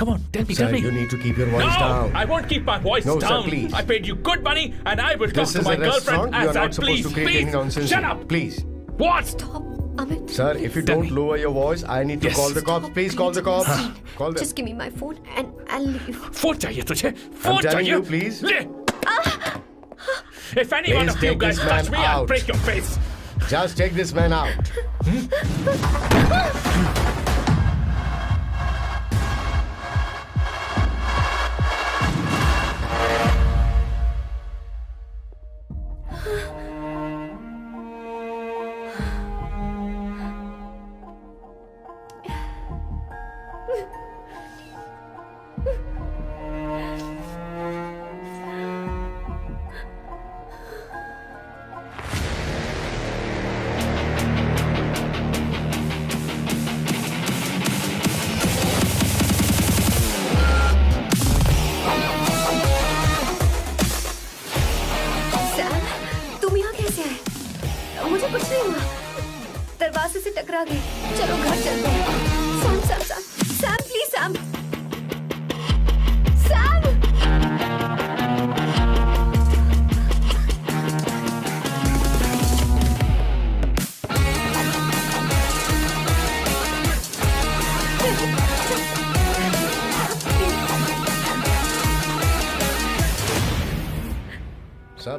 Come on, tell me. You need to keep your voice down. I won't keep my voice down. Sir, please. I paid you good money, and I will talk This to is my a restaurant. girlfriend You are as I not supposed to create any nonsense. Shut up. Please. What? Stop, Amit. Sir, if you don't lower your voice, I need to call the cops. Please call the cops. Call them. Just give me my phone and I'll leave. Phone चाहिए तुझे? I'm telling you, please. ले. If any one of you guys touch me, I'll break your face. Just take this man out.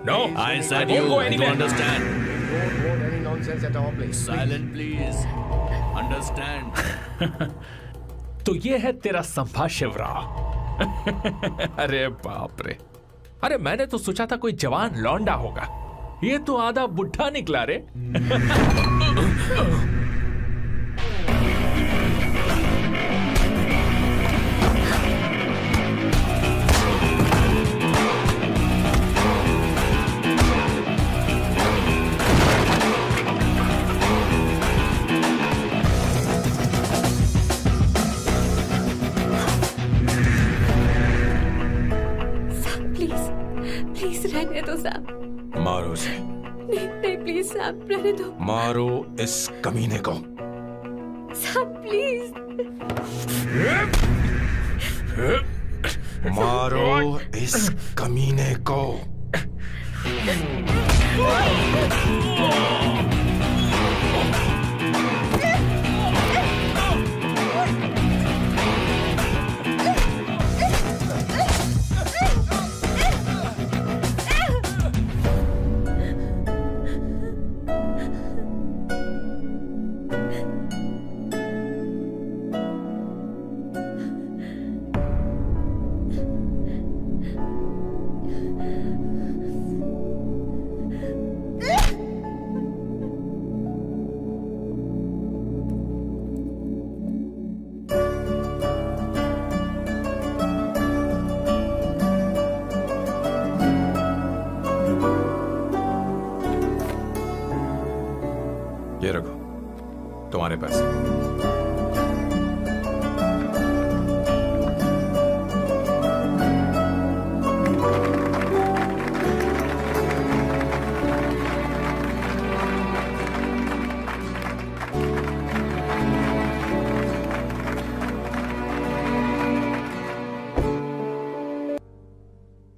No, I said you understand. Don't want any nonsense at our place. Silent, please. Understand. तो ये है तेरा संभाशिव राव. अरे बाप रे. अरे मैंने तो सोचा था कोई जवान लौंडा होगा. ये तो आधा बुढ़ा निकला रे. रहने दो सैम. मारो उसे. नहीं प्लीज सैम, रहने दो. मारो इस कमीने को. Sam please. मारो इस कमीने को. ये रखो तुम्हारे पैसे.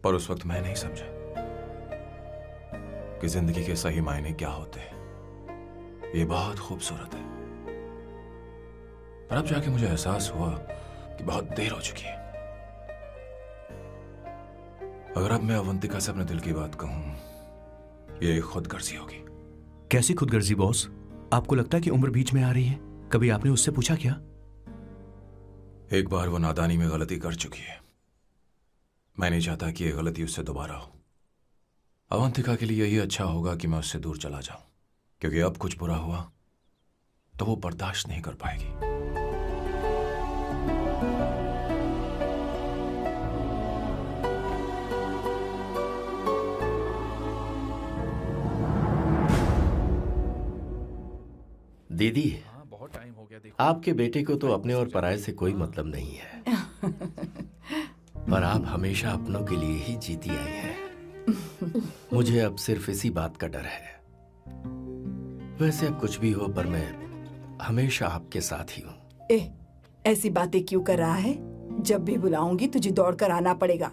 पर उस वक्त मैं नहीं समझा कि जिंदगी के सही मायने क्या होते हैं. ये बहुत खूबसूरत है, पर अब जाके मुझे एहसास हुआ कि बहुत देर हो चुकी है. अगर अब मैं अवंतिका से अपने दिल की बात कहूं, ये एक खुदगर्जी होगी. कैसी खुदगर्जी बॉस? आपको लगता है कि उम्र बीच में आ रही है? कभी आपने उससे पूछा क्या? एक बार वो नादानी में गलती कर चुकी है. मैं नहीं चाहता कि ये गलती उससे दोबारा हो. अवंतिका के लिए यही अच्छा होगा कि मैं उससे दूर चला जाऊं, क्योंकि अब कुछ बुरा हुआ तो वो बर्दाश्त नहीं कर पाएगी. दीदी, बहुत टाइम हो गया। आपके बेटे को तो अपने और पराये से कोई मतलब नहीं है, पर आप हमेशा अपनों के लिए ही जीती आई हैं। मुझे अब सिर्फ इसी बात का डर है। वैसे अब कुछ भी हो, पर मैं हमेशा आपके साथ ही हूँ। ऐसी बातें क्यों कर रहा है? जब भी बुलाऊंगी तुझे दौड़कर आना पड़ेगा।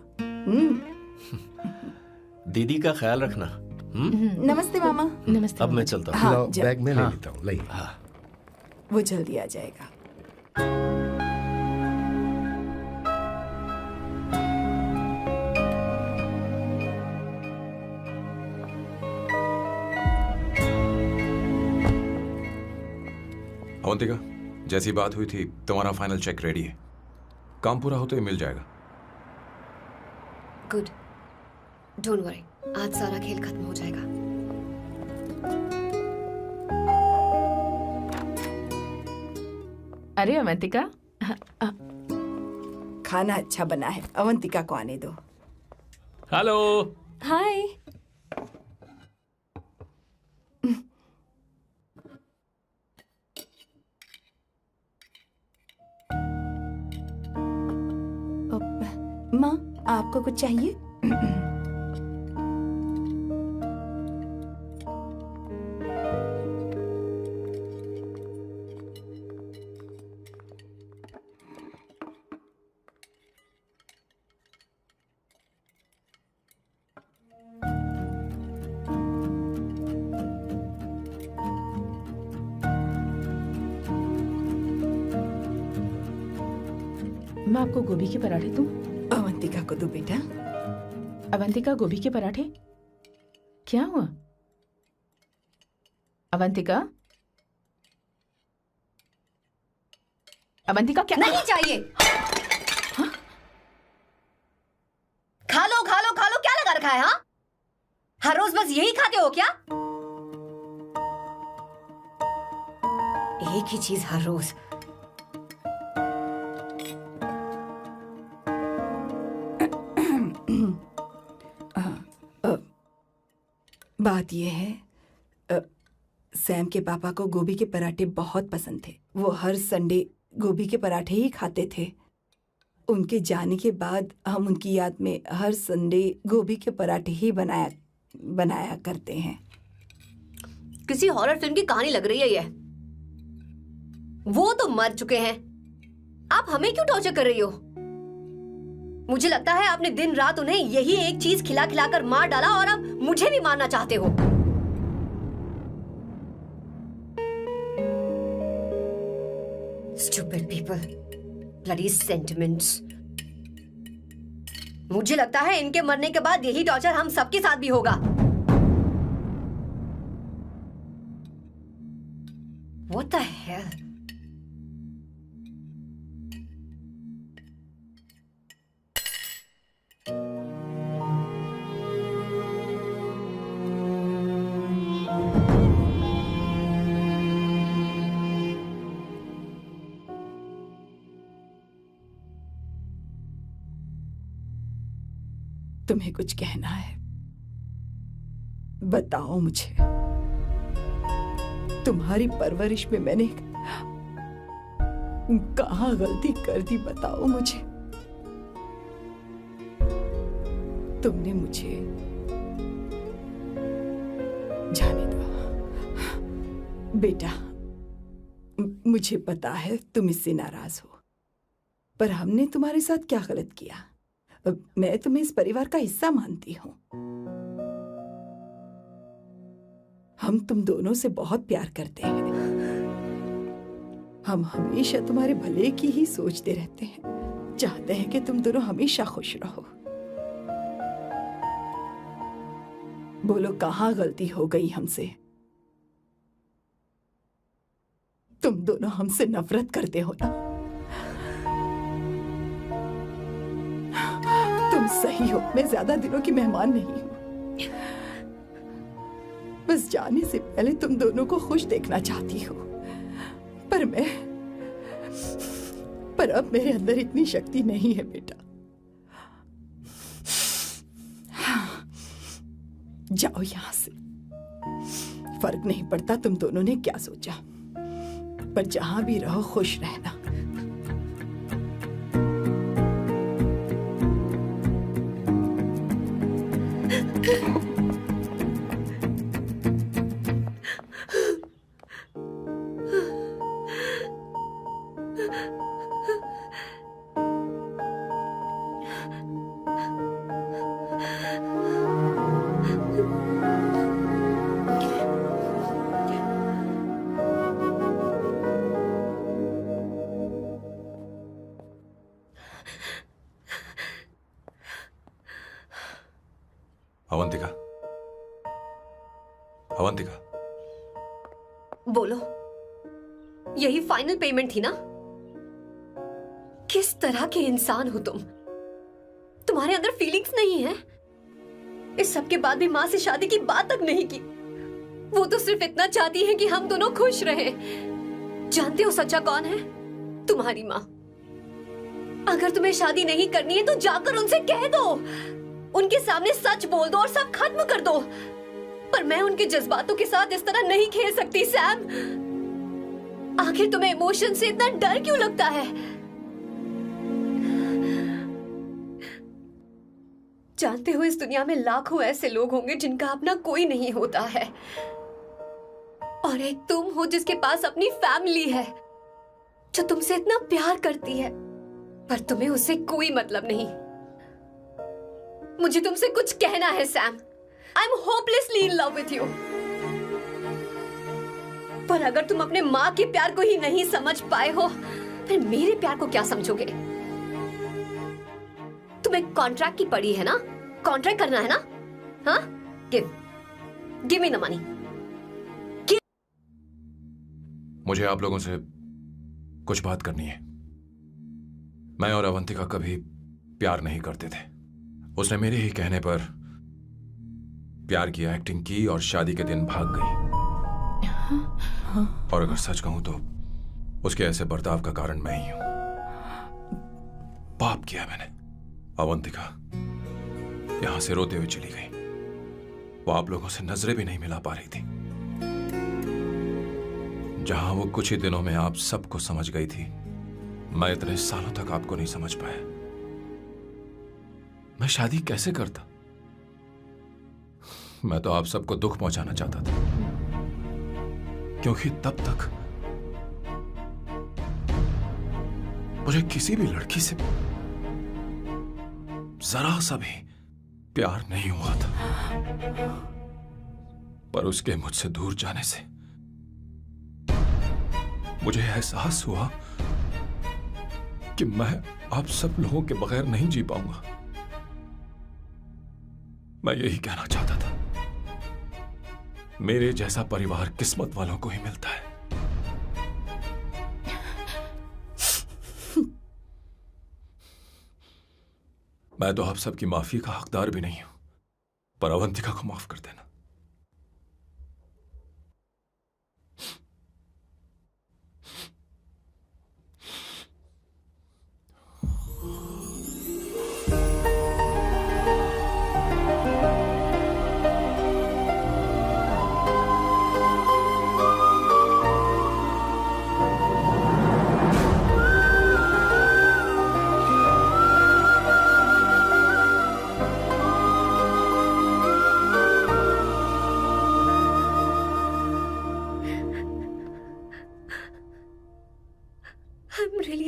दीदी का ख्याल रखना। नमस्ते मामा। नमस्ते। अब मैं चलता हूँ। हाँ, बैग में ले लेता हूँ। लाइए। हाँ, वो जल्दी आ जाएगा। अवंतिका, जैसी बात हुई थी तुम्हारा फाइनल चेक रेडी है। काम पूरा होते ही मिल जाएगा। गुड, डोंट वरी, आज सारा खेल खत्म हो जाएगा। अरे अवंतिका, खाना अच्छा बना है, अवंतिका को आने दो। हेलो। हाय। माँ, आपको कुछ चाहिए? मैं आपको गोभी के पराठे दूं? अवंतिका को दो बेटा। अवंतिका, गोभी के पराठे? क्या हुआ अवंतिका? अवंतिका, क्या? नहीं चाहिए। हाँ? खा लो खा लो खा लो, क्या लगा रखा है? हाँ, हर रोज बस यही खाते हो क्या? एक ही चीज हर रोज। बात यह है, सैम के पापा को गोभी के पराठे बहुत पसंद थे। वो हर संडे गोभी के पराठे ही खाते थे। उनके जाने के बाद हम उनकी याद में हर संडे गोभी के पराठे ही बनाया करते हैं। किसी हॉरर फिल्म की कहानी लग रही है ये। वो तो मर चुके हैं, आप हमें क्यों टॉर्चर कर रही हो? मुझे लगता है आपने दिन रात उन्हें यही एक चीज खिला खिलाकर मार डाला और अब मुझे भी मारना चाहते हो। Stupid people, bloody sentiments। मुझे लगता है इनके मरने के बाद यही टॉर्चर हम सबके साथ भी होगा। What the hell? तुम्हें कुछ कहना है? बताओ मुझे। तुम्हारी परवरिश में मैंने कहाँ गलती कर दी, बताओ मुझे। तुमने मुझे जाने दो बेटा। मुझे पता है तुम इससे नाराज हो, पर हमने तुम्हारे साथ क्या गलत किया? मैं तुम्हें इस परिवार का हिस्सा मानती हूँ। हम तुम दोनों से बहुत प्यार करते हैं। हम हमेशा तुम्हारे भले की ही सोचते रहते हैं, चाहते हैं कि तुम दोनों हमेशा खुश रहो। बोलो, कहाँ गलती हो गई हमसे? तुम दोनों हमसे नफरत करते हो ना? तुम सही हो, मैं ज्यादा दिनों की मेहमान नहीं हूं। बस जाने से पहले तुम दोनों को खुश देखना चाहती हूँ, पर अब मेरे अंदर इतनी शक्ति नहीं है बेटा। जाओ यहां से। फर्क नहीं पड़ता तुम दोनों ने क्या सोचा। पर जहां भी रहो खुश रहना। अवंतिका, अवंतिका, बोलो, यही फाइनल पेमेंट थी ना? किस तरह के इंसान हो तुम? तुम्हारे अंदर फीलिंग्स नहीं है? इस सब के बाद भी माँ से शादी की बात तक नहीं की। वो तो सिर्फ इतना चाहती है कि हम दोनों खुश रहें। जानते हो सच्चा कौन है? तुम्हारी माँ। अगर तुम्हें शादी नहीं करनी है तो जाकर उनसे कह दो, उनके सामने सच बोल दो और सब खत्म कर दो। पर मैं उनके जज्बातों के साथ इस तरह नहीं खेल सकती सैम। आखिर तुम्हें इमोशन से इतना डर क्यों लगता है? जानते हो, इस दुनिया में लाखों ऐसे लोग होंगे जिनका अपना कोई नहीं होता है, और एक तुम हो जिसके पास अपनी फैमिली है जो तुमसे इतना प्यार करती है, पर तुम्हें उससे कोई मतलब नहीं। मुझे तुमसे कुछ कहना है Sam. I am hopelessly in love with you. पर अगर तुम अपने माँ के प्यार को ही नहीं समझ पाए हो, फिर मेरे प्यार को क्या समझोगे? तुम्हें कॉन्ट्रैक्ट की पड़ी है ना? कॉन्ट्रैक्ट करना है ना? हाँ? Give me the money. मुझे आप लोगों से कुछ बात करनी है। मैं और अवंतिका कभी प्यार नहीं करते थे। उसने मेरे ही कहने पर प्यार की एक्टिंग की और शादी के दिन भाग गई। और अगर सच कहूं तो उसके ऐसे बर्ताव का कारण मैं ही हूं। पाप किया मैंने। अवंतिका यहां से रोते हुए चली गई। वो आप लोगों से नजरें भी नहीं मिला पा रही थी। जहां वो कुछ ही दिनों में आप सबको समझ गई थी, मैं इतने सालों तक आपको नहीं समझ पाया। मैं शादी कैसे करता? मैं तो आप सबको दुख पहुंचाना चाहता था, क्योंकि तब तक मुझे किसी भी लड़की से जरा सा भी प्यार नहीं हुआ था। पर उसके मुझसे दूर जाने से मुझे एहसास हुआ कि मैं आप सब लोगों के बगैर नहीं जी पाऊंगा। मैं यही कहना चाहता था, मेरे जैसा परिवार किस्मत वालों को ही मिलता है। मैं तो आप सबकी माफी का हकदार भी नहीं हूं, पर अवंतिका को माफ कर देना।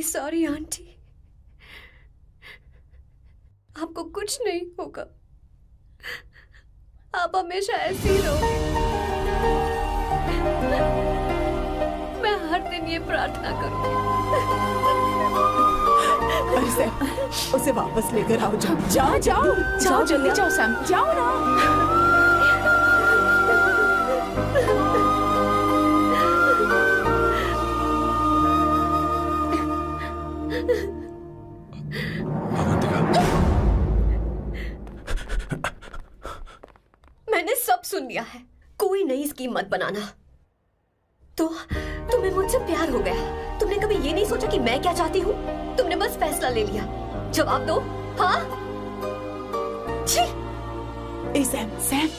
सॉरी आंटी, आपको कुछ नहीं होगा। आप हमेशा ऐसी रहो। मैं हर दिन ये प्रार्थना करूंगी। अरे सैम, उसे वापस लेकर आओ। जाओ जाओ जाओ जाओ, जल्दी जाओ सैम, जाओ ना। मैंने सब सुन लिया है। कोई नई स्कीम मत बनाना। तो तुम्हें मुझसे प्यार हो गया। तुमने कभी ये नहीं सोचा कि मैं क्या चाहती हूँ? तुमने बस फैसला ले लिया। जवाब दो। हाँ? छी! ए सैम, सैम।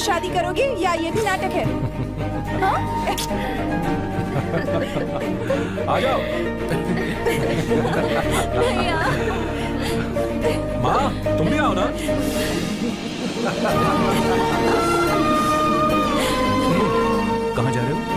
शादी करोगे या ये भी नाटक है? हाँ? आ जाओ। माँ तुम भी आओ ना। कहाँ जा रहे हो?